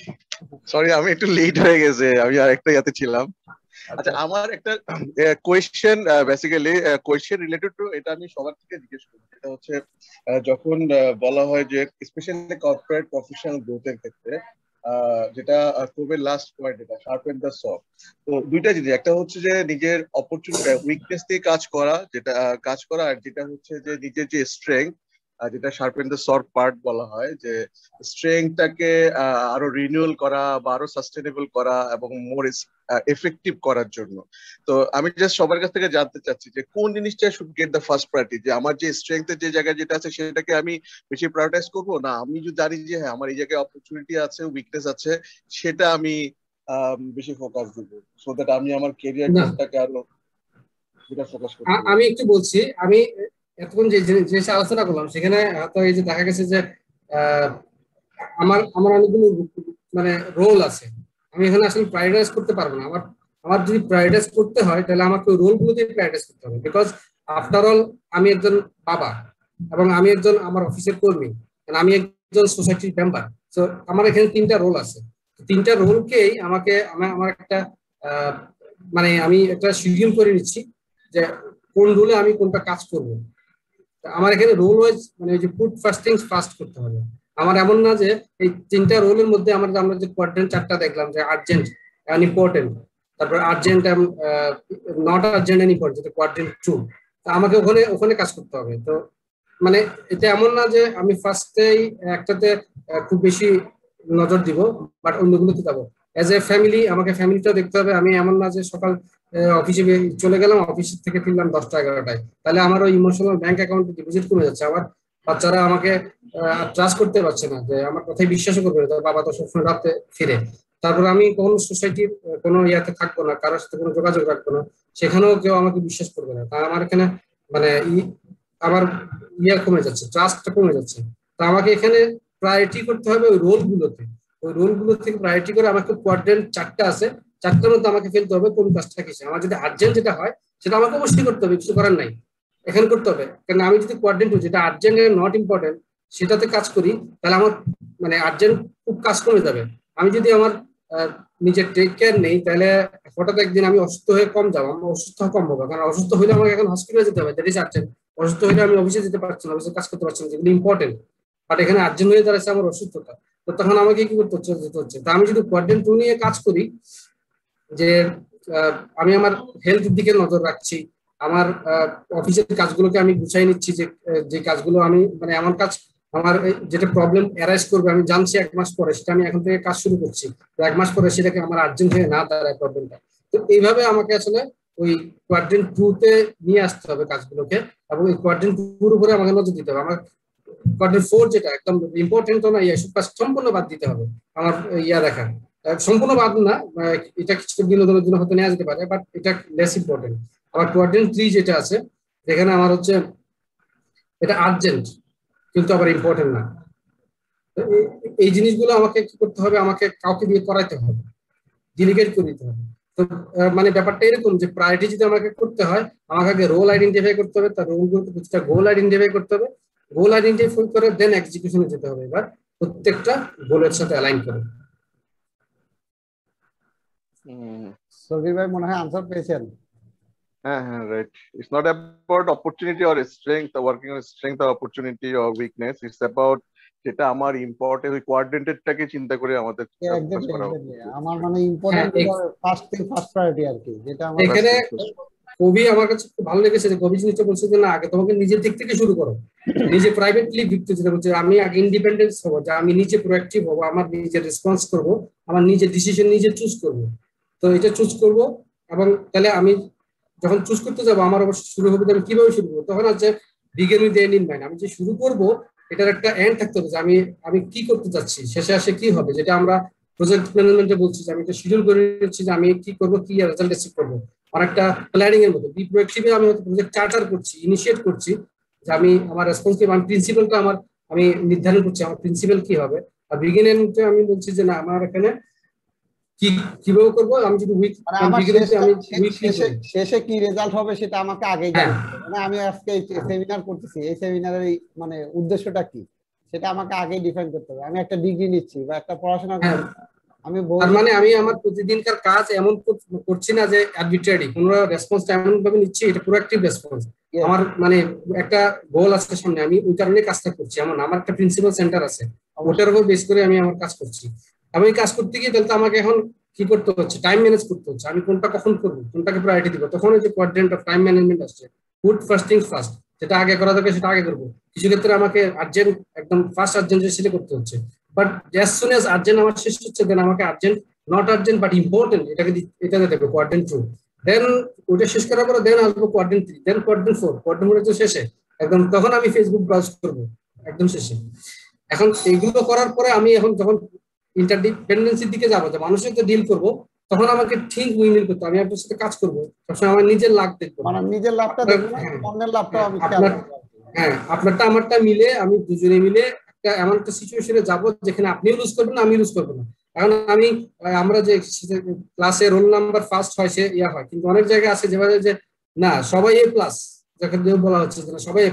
সরি আমি একটু লেট হয়ে গেছে, আমি আরেকটা ইয়াতে ছিলাম। আচ্ছা, আমার একটা question, basically question related to এটা আমি সবার থেকে জিজ্ঞেস করি। এটা হচ্ছে যখন বলা হয় যে স্পেশালি কর্পোরেট প্রফেশনাল গ্রোথের ক্ষেত্রে, যেটা কোবের লাস্ট পয়েন্ট, এটা শার্পেন দ্য স। তো দুইটা জিনিস, একটা হচ্ছে যে নিজের অপরচুনিটি উইকনেস দিয়ে কাজ করা, আর যেটা হচ্ছে যে নিজের যে স্ট্রেংথ, যেটা শার্পেন দ্য সর পার্ট বলা হয়, যে স্ট্রেংথটাকে আরো রিনিউয়াল করা বা আরো সাস্টেনেবল করা এবং মোর এফেক্টিভ করার জন্য। তো আমি জাস্ট সবার কাছ থেকে জানতে চাচ্ছি যে কোন জিনিসটা should get the first priority, যে আমার যে স্ট্রেংথের যে জায়গায় যেটা আছে সেটাকে আমি বেশি প্রায়োরিটাইজ করবো, না আমি যদি জানি যে হ্যাঁ আমার এই জায়গায় অপরচুনিটি আছে, উইকনেস আছে, সেটা আমি বেশি ফোকাস দিব, সো দ্যাট আমি আমার ক্যারিয়ারটাকে আরো যেটা ফোকাস করব। আমি একটু বলছি, আমি এতক্ষণ যে জিনিস আলোচনা করলাম সেখানে তো এই যে দেখা গেছে যে আমার অনেকগুলো মানে রোল আছে, আমি এখানে আসলে প্রায়োরিটাইজ করতে পারবো না। আমার যদি প্রায়োরিটাইজ করতে হয় তাহলে আমাকে ওই রোলগুলো দিয়ে প্রায়োরিটাইজ করতে হবে, বিকজ আফটার অল আমি একজন বাবা এবং আমি একজন আমার অফিসের কর্মী, আমি একজন সোসাইটির মেম্বার। তো আমার এখানে 3টা রোল আছে, 3টা রোলকেই আমার একটা মানে আমি একটা শিডিউল করে নিচ্ছি যে কোন রোলে আমি কোনটা কাজ করবো। আমার এখানে রোল ওয়াইজ মানে যে পুট ফার্স্ট থিংস ফার্স্ট করতে হবে। আমার এমন না যে এই 3টা রোলের মধ্যে আমরা যে কোয়াড্রেন্ট 4টা দেখলাম যে আর্জেন্ট এন্ড ইম্পর্টেন্ট, তারপর urgent not urgent and important, যেটা কোয়াড্রেন্ট 2। তো আমাকে ওখানে ওখানে কাজ করতে হবে। তো মানে এটা এমন না যে আমি ফার্স্টেই একটাতে খুব বেশি নজর দিব, বাট অন্যগুলোতে যাবো। এজ এ ফ্যামিলি আমাকে ফ্যামিলিটা দেখতে হবে। আমি এমন না যে সকাল অফিসে চলে গেলাম, অফিস থেকে ফিরলাম 10টা-11টায়, তাহলে আমার ওই ইমোশনাল ব্যাংক অ্যাকাউন্টে ডিপোজিট কমে যাচ্ছে। আমার বাচ্চারা আমাকে ট্রাস্ট করতে পারছে না, যে আমার কথাই বিশ্বাসও করবে না, বাবা তো সবসময় রাতে ফিরে। তারপর আমি কোনো সোসাইটির কোনো ইয়াতে থাকবো না, কারোর সাথে কোনো যোগাযোগ রাখবো না, সেখানেও কেউ আমাকে বিশ্বাস করবে না। তা আমার এখানে মানে আমার ইয়া কমে যাচ্ছে, ট্রাস্টটা কমে যাচ্ছে। তা আমাকে এখানে প্রায়োরিটি করতে হবে ওই রোলগুলোতে। ওই রোলগুলো থেকে প্রায়োরিটি করে আমাকে কোয়াড্রেন্ট 4টা আছে, 4টার মধ্যে আমাকে ফেলতে হবে কোন কাজটা কিসে। আমার যদি আর্জেন্ট যেটা হয় সেটা আমাকে অবশ্যই করতে হবে, কিছু করার নাই, এখানে করতে হবে। কারণ আমি যদি কোয়াড্রেন্ট যেটা আর্জেন্ট এন্ড নট ইম্পর্টেন্ট সেটাতে কাজ করি, তাহলে আমার মানে আর্জেন্ট খুব কাজ কমে যাবে। আমি যদি আমার নিজের টেক কেয়ার নেই, তাহলে হঠাৎ একদিন আমি অসুস্থ হয়ে কম যাবো, আমার অসুস্থ কম হবে। কারণ অসুস্থ হলে আমাকে এখন হসপিটালে যেতে হবে, দ্যাট ইজ আর্জেন্ট। অসুস্থ হলে আমি অফিসে যেতে পারছি না, অফিসে কাজ করতে পারছি না, যেগুলো ইম্পর্টেন্ট। বাট এখানে আর্জেন্ট হয়ে দাঁড়াচ্ছে আমার অসুস্থতা, তো তখন আমাকে কি করতে হচ্ছে, যেতে হচ্ছে। তা আমি যদি কোয়াড্রেন্ট 2 নিয়ে কাজ করি, যে আমি আমার হেলথের দিকে নজর রাখছি, আমার অফিসের কাজগুলোকে আমি গুছাই নিচ্ছি, যে কাজগুলো আমি মানে এমন কাজ আমার যেটা প্রবলেম অ্যারাইজ করবে আমি জানছি 1 মাস পরে, সেটা আমি এখন থেকে কাজ শুরু করছি। 1 মাস পরে সেটাকে আমার আর্জেন্ট হয়ে না দাঁড়ায় প্রবলেমটা। তো এইভাবে আমাকে আসলে ওই কোয়াড্রেন্ট 2 তে নিয়ে আসতে হবে কাজগুলোকে, এবং এই কোয়াড্রেন্ট 2 এর উপরে আমাকে নজর দিতে হবে। আমার কোয়াড্রেন্ট 4 যেটা একদম ইম্পর্টেন্ট না, এইসব কাজ সম্পূর্ণ বাদ দিতে হবে। আমার ইয়া দেখা সম্পূর্ণ বাদ না, এটা কিছু বিনোদনের জন্য হয়তো নেওয়া যেতে পারে, বাট এটা লেস ইম্পর্টেন্ট। আমার কোয়াড্রেন্ট 3 যেটা আছে, যেখানে আমার হচ্ছে এটা আর্জেন্ট কিন্তু আবার ইম্পর্টেন্ট না। এই জিনিসগুলো আমাকে কি করতে হবে, আমাকে কাউকে দিয়ে করাইতে হবে, ডেলিগেট করে দিতে হবে। তো মানে ব্যাপারটা এরকম যে প্রায়োরিটি যদি আমাকে করতে হয়, আমাকে আগে রোল আইডেন্টিফাই করতে হবে, তার রোলগুলোতে কিছুটা গোল আইডেন্টিফাই করতে হবে, গোল আইডেন্টিফাই করে দেন এক্সিকিউশনে যেতে হবে। এবার প্রত্যেকটা গোলের সাথে অ্যালাইন করে। সফি ভাই মনে হয় আনসার পেয়েছেন। হ্যাঁ হ্যাঁ, right. It's not about opportunity or strength, working on strength or opportunity or weakness. It's about যেটা আমার ইম্পর্টেন্ট, ওই কোয়াড্রেন্টেডটাকে চিন্তা করে আমাদের ফোকাস করা উচিত। আমার মানে ইম্পর্টেন্ট ফার্স্ট প্রায়োরিটি আর কি, যেটা আমার এখানে কবি আমার কাছে খুব ভালো লেগেছে যে কবি জিনিসটা বলছে যে না, আগে তোমাকে নিজের দিক থেকে শুরু করো, নিজে প্রাইভেটলি ভিত্তি যেটা বলছে, আমি আগে ইন্ডিপেন্ডেন্স হবো, যে আমি নিজে প্রোঅ্যাক্টিভ হবো, আমার নিজের রেসপন্স করব, আমার নিজের ডিসিশন নিজে চুজ করব। তো এটা চুজ করব, এবং তাহলে আমি যখন চুজ করতে যাবো আমার অবশ্য শুরু হবে, আমি কিভাবে শুরু করবো, তখন আছে begin with end in mind. আমি যে শুরু করব এটার একটা এন্ড থাকতে হবে, যে আমি কি করতে চাচ্ছি, শেষে আসে কি হবে, যেটা আমরা প্রজেক্ট ম্যানেজমেন্টে বলছি যে আমি একটা শিডিউল করে নিচ্ছি, যে আমি কি করবো, কি রেজাল্ট অ্যাচিভ করবো। অনেকটা প্ল্যানিং এর মতো প্রোঅ্যাক্টিভে আমি হয়তো প্রজেক্ট চার্টার করছি, ইনিশিয়েট করছি, যে আমি আমার রেসপন্সিভ, আমি প্রিন্সিপালটা আমি নির্ধারণ করছি, আমার প্রিন্সিপাল কি হবে। আর বিগিন এন্ডে আমি বলছি যে না, আমার এখানে কিভাবে করবো, আমি যদি শেষে কি রেজাল্ট হবে সেটা আমাকে আগেই জানতে হবে। মানে আমি আজকে সেমিনার করতেছি, এই সেমিনারের মানে উদ্দেশ্যটা কি সেটা আমাকে আগেই ডিফাইন করতে হবে। আমি একটা ডিগ্রি নিচ্ছি বা একটা পড়াশোনা করছি, আমি তার মানে আমি আমার প্রতিদিনকার কাজ এমন করছি না যে আরবিট্রারি কোনো রেসপন্সটা এমন ভাবে নিচ্ছি, এটা প্রোঅ্যাক্টিভ রেসপন্স। আমার মানে একটা গোল আছে সামনে, আমি ওই কারণে কাজটা করছি। আমার একটা প্রিন্সিপাল সেন্টার আছে, ওটার উপর বেস করে আমি আমার কাজ করছি। আমি কাজ করতে গিয়ে তাহলে আমাকে এখন কি করতে হচ্ছে, টাইম ম্যানেজ করতে হচ্ছে। আমি কোনটা কখন করবো, কোনটাকে প্রায়োরিটি দিব, তখন ওই যে কোয়াড্রেন্ট অফ টাইম ম্যানেজমেন্ট আসছে। পুট ফার্স্ট থিংস ফার্স্ট, যেটা আগে করা দরকার সেটা আগে করবো। কিছু ক্ষেত্রে আমাকে আর্জেন্ট, একদম ফার্স্ট আর্জেন্ট সেটা করতে হচ্ছে, but as soon as urgent আমার শেষ হচ্ছে, দেন আমাকে urgent not urgent but important এটাকে দেবে কোয়াড্রেন্ট 2। দেন ওটা শেষ করার পরে দেন আসবো কোয়াড্রেন্ট 3, দেন কোয়াড্রেন্ট 4। কোয়াড্রেন্ট 4 তো শেষে একদম, তখন আমি ফেসবুক ব্রাউজ করবো একদম শেষে। এখন এইগুলো করার পরে আমি এখন যখন ইন্টারডিপেন্ডেন্সির দিকে যাবো, যে মানুষের সাথে ডিল করবো, তখন আমাকে ঠিক উইনিং করতে, আমি আপনার সাথে কাজ করবো, সবসময় আমার নিজের লাভ দেখবো, মানে নিজের লাভটা দেখবো, অন্যের লাভটাও আমি খেয়াল রাখবো। হ্যাঁ, আপনারটা আমারটা মিলে আমি দুজনে মিলে একটা এমন একটা সিচুয়েশনে যাবো যেখানে আপনিও লুজ করবেন না, আমি লুজ করবো না। এখন আমরা যে ক্লাসে রোল নাম্বার ফার্স্ট হয় সে ইয়া হয়, কিন্তু অনেক জায়গায় আছে যেভাবে যে না সবাই A+, যাকে বলা হচ্ছে যে সবাই A+,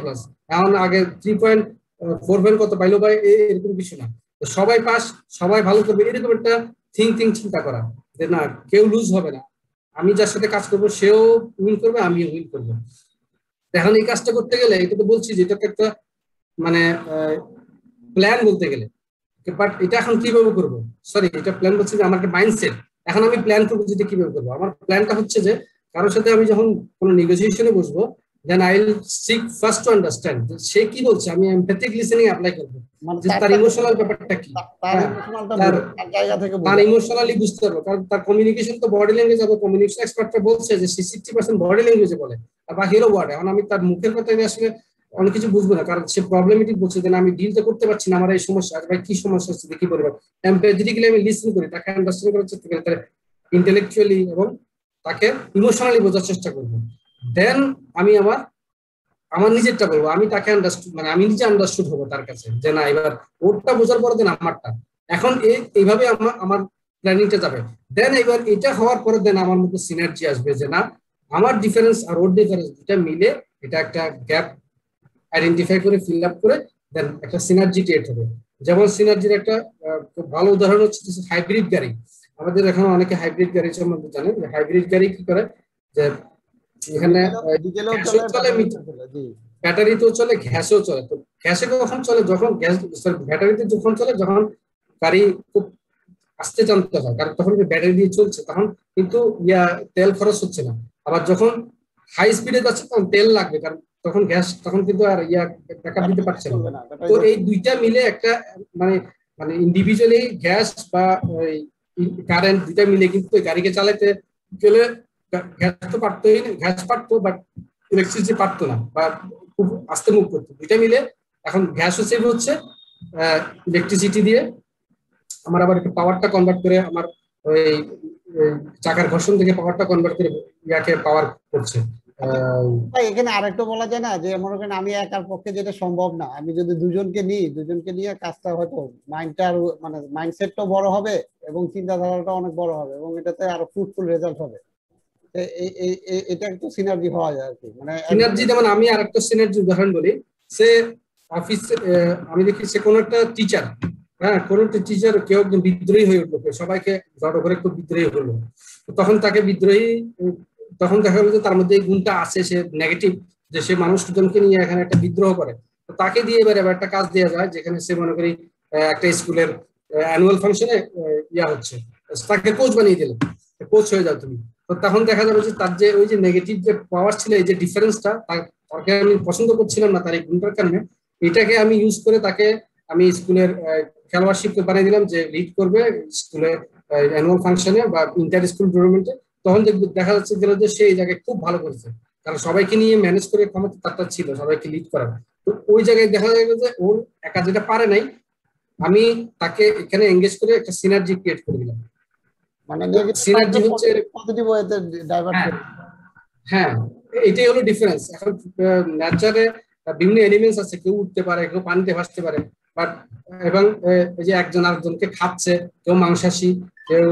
এখন আগে 3.4 কত পাইলো ভাই, এরকম কিছু না, সবাই পাস, সবাই ভালো করবে, এরকম একটা চিন্তা করা, যে না কেউ লুজ হবে না, আমি যার সাথে কাজ করবো সেও উইন করবে, আমিও উইন করবো। এখন এই কাজটা করতে গেলে, এটা তো বলছি যে এটাকে একটা মানে প্ল্যান বলতে গেলে, বাট এটা এখন কিভাবে করবো, সরি এটা প্ল্যান বলছি যে আমার একটা মাইন্ডসেট, এখন আমি প্ল্যান করবো যেটা কিভাবে করবো। আমার প্ল্যানটা হচ্ছে যে কারোর সাথে আমি যখন কোনো নেগোসিয়েশনে বসবো, then I will seek first to understand সে কি বলছে, আমি এমপ্যাথিক লিসেনিং অ্যাপ্লাই করবো মানে যে তার ইমোশনাল ব্যাপারটা কি, তার হ্যাঁ ইমোশনালটা তার তার জায়গা থেকে তার বোঝা। ইমোশনালি বুঝতে পারবো, কারণ তার কমিউনিকেশন তো বডি ল্যাঙ্গুয়েজ হবে। কমিউনিকেশন এক্সপার্টরা বলছে যে 60% বডি ল্যাঙ্গুয়েজে বলে আর বাকিরও ওয়ার্ড। এখন আমি তার মুখের কথা আসলে অনেক কিছু বুঝবো না, কারণ সে প্রবলেমেটিক বলছে যে আমি ডিল তো করতে পারছি না, আমার এই সমস্যা, ভাই কি সমস্যা হচ্ছে দেখি বলবো। এমপ্যাথেটিক্যালি আমি লিসেন করি, তাকে আন্ডারস্ট্যান্ড করার চেষ্টা করি, তার ইন্টেলেকচুয়ালি এবং তাকে ইমোশনালি বোঝার চেষ্টা করবো। দেন আমি আমার আমার নিজেরটা বলবো, আমি তাকে আন্ডারস্টুড মানে আমি নিজে আন্ডারস্টুড হবো তার কাছে, যে না এবার ওরটা বোঝার পরে দেন আমারটা। এখন এইভাবে আমার প্ল্যানিংটা যাবে। দেন এবার এটা হওয়ার পরে দেন আমার মধ্যে সিনার্জি আসবে, যে না আমার ডিফারেন্স আর ওর ডিফারেন্স দুটা মিলে এটা একটা গ্যাপ আইডেন্টিফাই করে ফিল আপ করে দেন একটা সিনার্জি ক্রিয়েট হবে। যেমন সিনার্জির একটা খুব ভালো উদাহরণ হচ্ছে হাইব্রিড গাড়ি। আমাদের এখন অনেকে হাইব্রিড গাড়ি সম্বন্ধে জানেন, যে হাইব্রিড গাড়ি কি করে, যে এখানে ব্যাটারিতেও চলে গ্যাসেও চলে। তো গ্যাসে কখন চলে, যখন গ্যাস ব্যাটারিতে যখন চলে যখন গাড়ি খুব আস্তে টানতে হয়, কারণ তখন ব্যাটারি দিয়ে চলছে, তখন কিন্তু তেল খরচ হচ্ছে না। আবার যখন হাই স্পিডে যাচ্ছে তখন তেল লাগবে, কারণ তখন গ্যাস তখন কিন্তু আর ব্যাকআপ দিতে পারছে না। তো এই দুইটা মিলে একটা মানে মানে ইন্ডিভিজুয়ালি গ্যাস বা কারেন্ট দুইটা মিলে কিন্তু গাড়িকে চালাতে গেলে গ্যাস তো পারতোই না, গ্যাস পারতো বাট ইলেকট্রিসিটি পারতো না, বা খুব আস্তে মুভ করতো। দুইটা মিলে এখন গ্যাসও সেভ হচ্ছে ইলেকট্রিসিটি দিয়ে, আমার আবার একটু পাওয়ারটা কনভার্ট করে আমার ওই চাকার ঘর্ষণ থেকে পাওয়ারটা কনভার্ট করে পাওয়ার করছে। এখানে আরেকটা বলা যায় না, যে মনে করেন আমি একার পক্ষে যেটা সম্ভব না, আমি যদি দুজনকে নিয়ে কাজটা হয়তো মাইন্ডটার মানে মাইন্ডসেটটাও বড় হবে এবং চিন্তাধারাটা অনেক বড় হবে এবং এটাতে আরো ফ্রুটফুল রেজাল্ট হবে। এটা একটু সিনার্জি হওয়া যায় আর কি। মানে সিনার্জি যেমন আমি আরেকটা সিনার্জি উদাহরণ বলি, সে অফিসে আমি দেখি সে কোনো একটা টিচার, হ্যাঁ কোন একটা টিচার কেউ একদম বিদ্রোহী হয়ে উঠলো, সবাইকে জড়ো করে খুব বিদ্রোহী হলো, তখন তাকে বিদ্রোহী, তখন দেখা গেল যে তার মধ্যে এই গুণটা আছে, সে নেগেটিভ, যে সে মানুষজনকে নিয়ে এখানে একটা বিদ্রোহ করে। তো তাকে দিয়ে এবার একটা কাজ দেওয়া যায়, যেখানে সে মনে করি একটা স্কুলের অ্যানুয়াল ফাংশনে হচ্ছে, তাকে কোচ বানিয়ে দিল, কোচ হয়ে যাও তুমি। তো তখন দেখা যাবে যে তার যে ওই যে নেগেটিভ যে পাওয়ার ছিল, এই যে ডিফারেন্সটা তাকে আমি পছন্দ করছিলাম না তার এই গুণটার কারণে, এটাকে আমি ইউজ করে তাকে আমি স্কুলের খেলোয়াড়শিপ বানিয়ে দিলাম, যে লিড করবে স্কুলে অ্যানুয়াল ফাংশনে বা ইন্টার স্কুল টুর্নামেন্টে। তখন দেখা যাচ্ছে যে সে এই জায়গায় খুব ভালো করেছে, কারণ সবাইকে নিয়ে ম্যানেজ করে ক্ষমতা তার ছিল, সবাইকে লিড করার। তো ওই জায়গায় দেখা যাবে যে ওর একা যেটা পারে নাই, আমি তাকে এখানে এঙ্গেজ করে একটা সিনার্জি ক্রিয়েট করে দিলাম। মানে সিনার্জি হচ্ছে পজিটিভ ওয়েতে ডাইভার্ট করে। হ্যাঁ, এটাই হলো ডিফারেন্স। এখন নেচারে বিভিন্ন এলিমেন্টস আছে, কেউ উঠতে পারে, কেউ পানিতে ভাসতে পারে, বাট এবং এই যে একজন আরেকজনকে খাচ্ছে, কেউ মাংসাশী, কেউ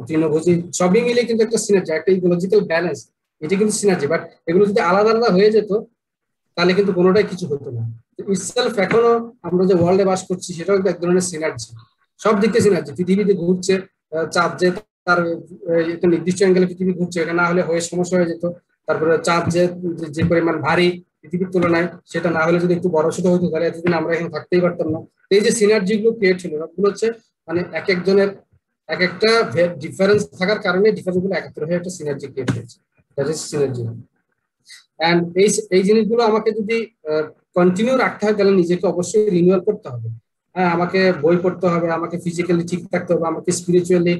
তৃণভোজী, সবই মিলে কিন্তু একটা সিনার্জি, একটা ইকোলজিক্যাল ব্যালেন্স, এটা কিন্তু সিনার্জি। বাট এগুলো যদি আলাদা আলাদা হয়ে যেত তাহলে কিন্তু কোনোটাই কিছু হতো না। ইটসেলফ এখনো আমরা যে ওয়ার্ল্ডে বাস করছি সেটাও এক ধরনের সিনার্জি, সব দিক থেকে সিনার্জি। পৃথিবীতে ঘুরছে চাঁদ, যে তার একটা নির্দিষ্ট অ্যাঙ্গেলে পৃথিবী ঘুরছে, এটা না হলে হয়ে সমস্যা হয়ে যেত। তারপরে চাঁদ যে পরিমাণ ভারী পৃথিবীর তুলনায়, সেটা না হলে যদি একটু বড় ছোট হতো তাহলে এতদিন আমরা এখানে থাকতেই পারতাম না। এই যে সিনার্জি গুলো ক্রিয়েট হলো, সবগুলো হচ্ছে মানে এক একজনের এক একটা ডিফারেন্স থাকার কারণে ডিফারেন্স গুলো একত্র হয়ে একটা সিনার্জি ক্রিয়েট হয়েছে, দ্যাট ইজ সিনার্জি। এন্ড এই জিনিসগুলো আমাকে যদি কন্টিনিউ রাখতে হয় তাহলে নিজেকে অবশ্যই রিনিউয়াল করতে হবে। হ্যাঁ, আমাকে বই পড়তে হবে, আমাকে ফিজিক্যালি ঠিক থাকতে হবে, আমাকে স্পিরিচুয়ালি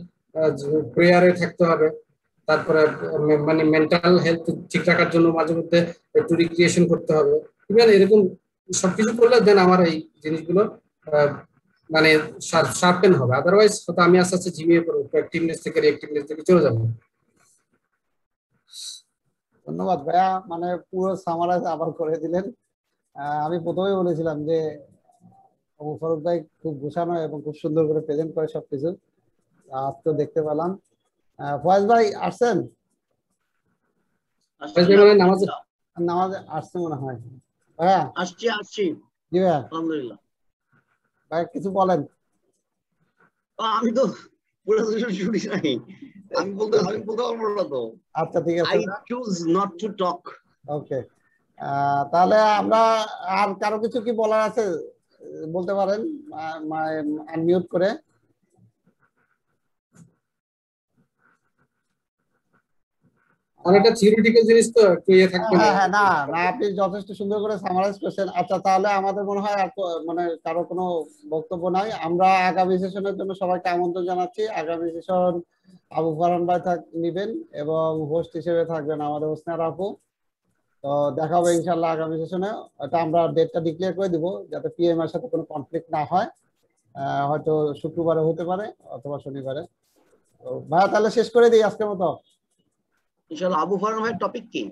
প্রেয়ারে থাকতে হবে, তারপরে মানে মেন্টাল হেলথ ঠিক রাখার জন্য মাঝে মধ্যে একটু রিক্রিয়েশন করতে হবে। ইভেন এরকম সবকিছু করলে দেন আমার এই জিনিসগুলো মানে শার্পেন হবে। আদারওয়াইজ হয়তো আমি আস্তে আস্তে ঝিমিয়ে পড়বো, অ্যাক্টিভনেস থেকে রিঅ্যাক্টিভনেস থেকে চলে যাবো। ধন্যবাদ ভাইয়া, মানে পুরো সামারাইজ আবার করে দিলেন। আমি প্রথমেই বলেছিলাম যে ফারুক ভাই খুব গোছানো এবং খুব সুন্দর করে প্রেজেন্ট করে সবকিছু, আজকে দেখতে পেলাম। ফয়েজ ভাই আসছেন? নামাজ আসছে মনে হয়। হ্যাঁ আসছি। জি ভাইয়া, আলহামদুলিল্লাহ। ভাই কিছু বলেন। আমি তো পুরো শুনি নাই, আমি বলতে পারবো না তো। আচ্ছা ঠিক আছে, I choose not to talk. Okay, তাহলে আমরা আর কারো কিছু কি বলার আছে বলতে পারেন আনমিউট করে। এটা থিওরিটিক্যাল জিনিস তো একটু ইয়ে থাকবে না। হ্যাঁ না না, আপনি যথেষ্ট সুন্দর করে সামারাইজ করছেন। আচ্ছা তাহলে আমাদের মনে হয় আর মানে কারো কোনো বক্তব্য নাই। আমরা আগামী সেশনের জন্য সবাইকে আমন্ত্রণ জানাচ্ছি। আগামী সেশন আবু ফারহান ভাই নিবেন এবং হোস্ট হিসেবে থাকবেন আমাদের হোসনার আপু। তো দেখা হবে ইনশাল্লাহ আগামী সেশনে। এটা আমরা ডেটটা ডিক্লেয়ার করে দিব যাতে পিএম এর সাথে কোনো কনফ্লিক্ট না হয়। হয়তো শুক্রবারে হতে পারে অথবা শনিবারে। তো ভাইয়া তাহলে শেষ করে দিই আজকের মতো। ইনশাআল্লাহ। আবু ফারহান ভাইয়ের টপিক কি?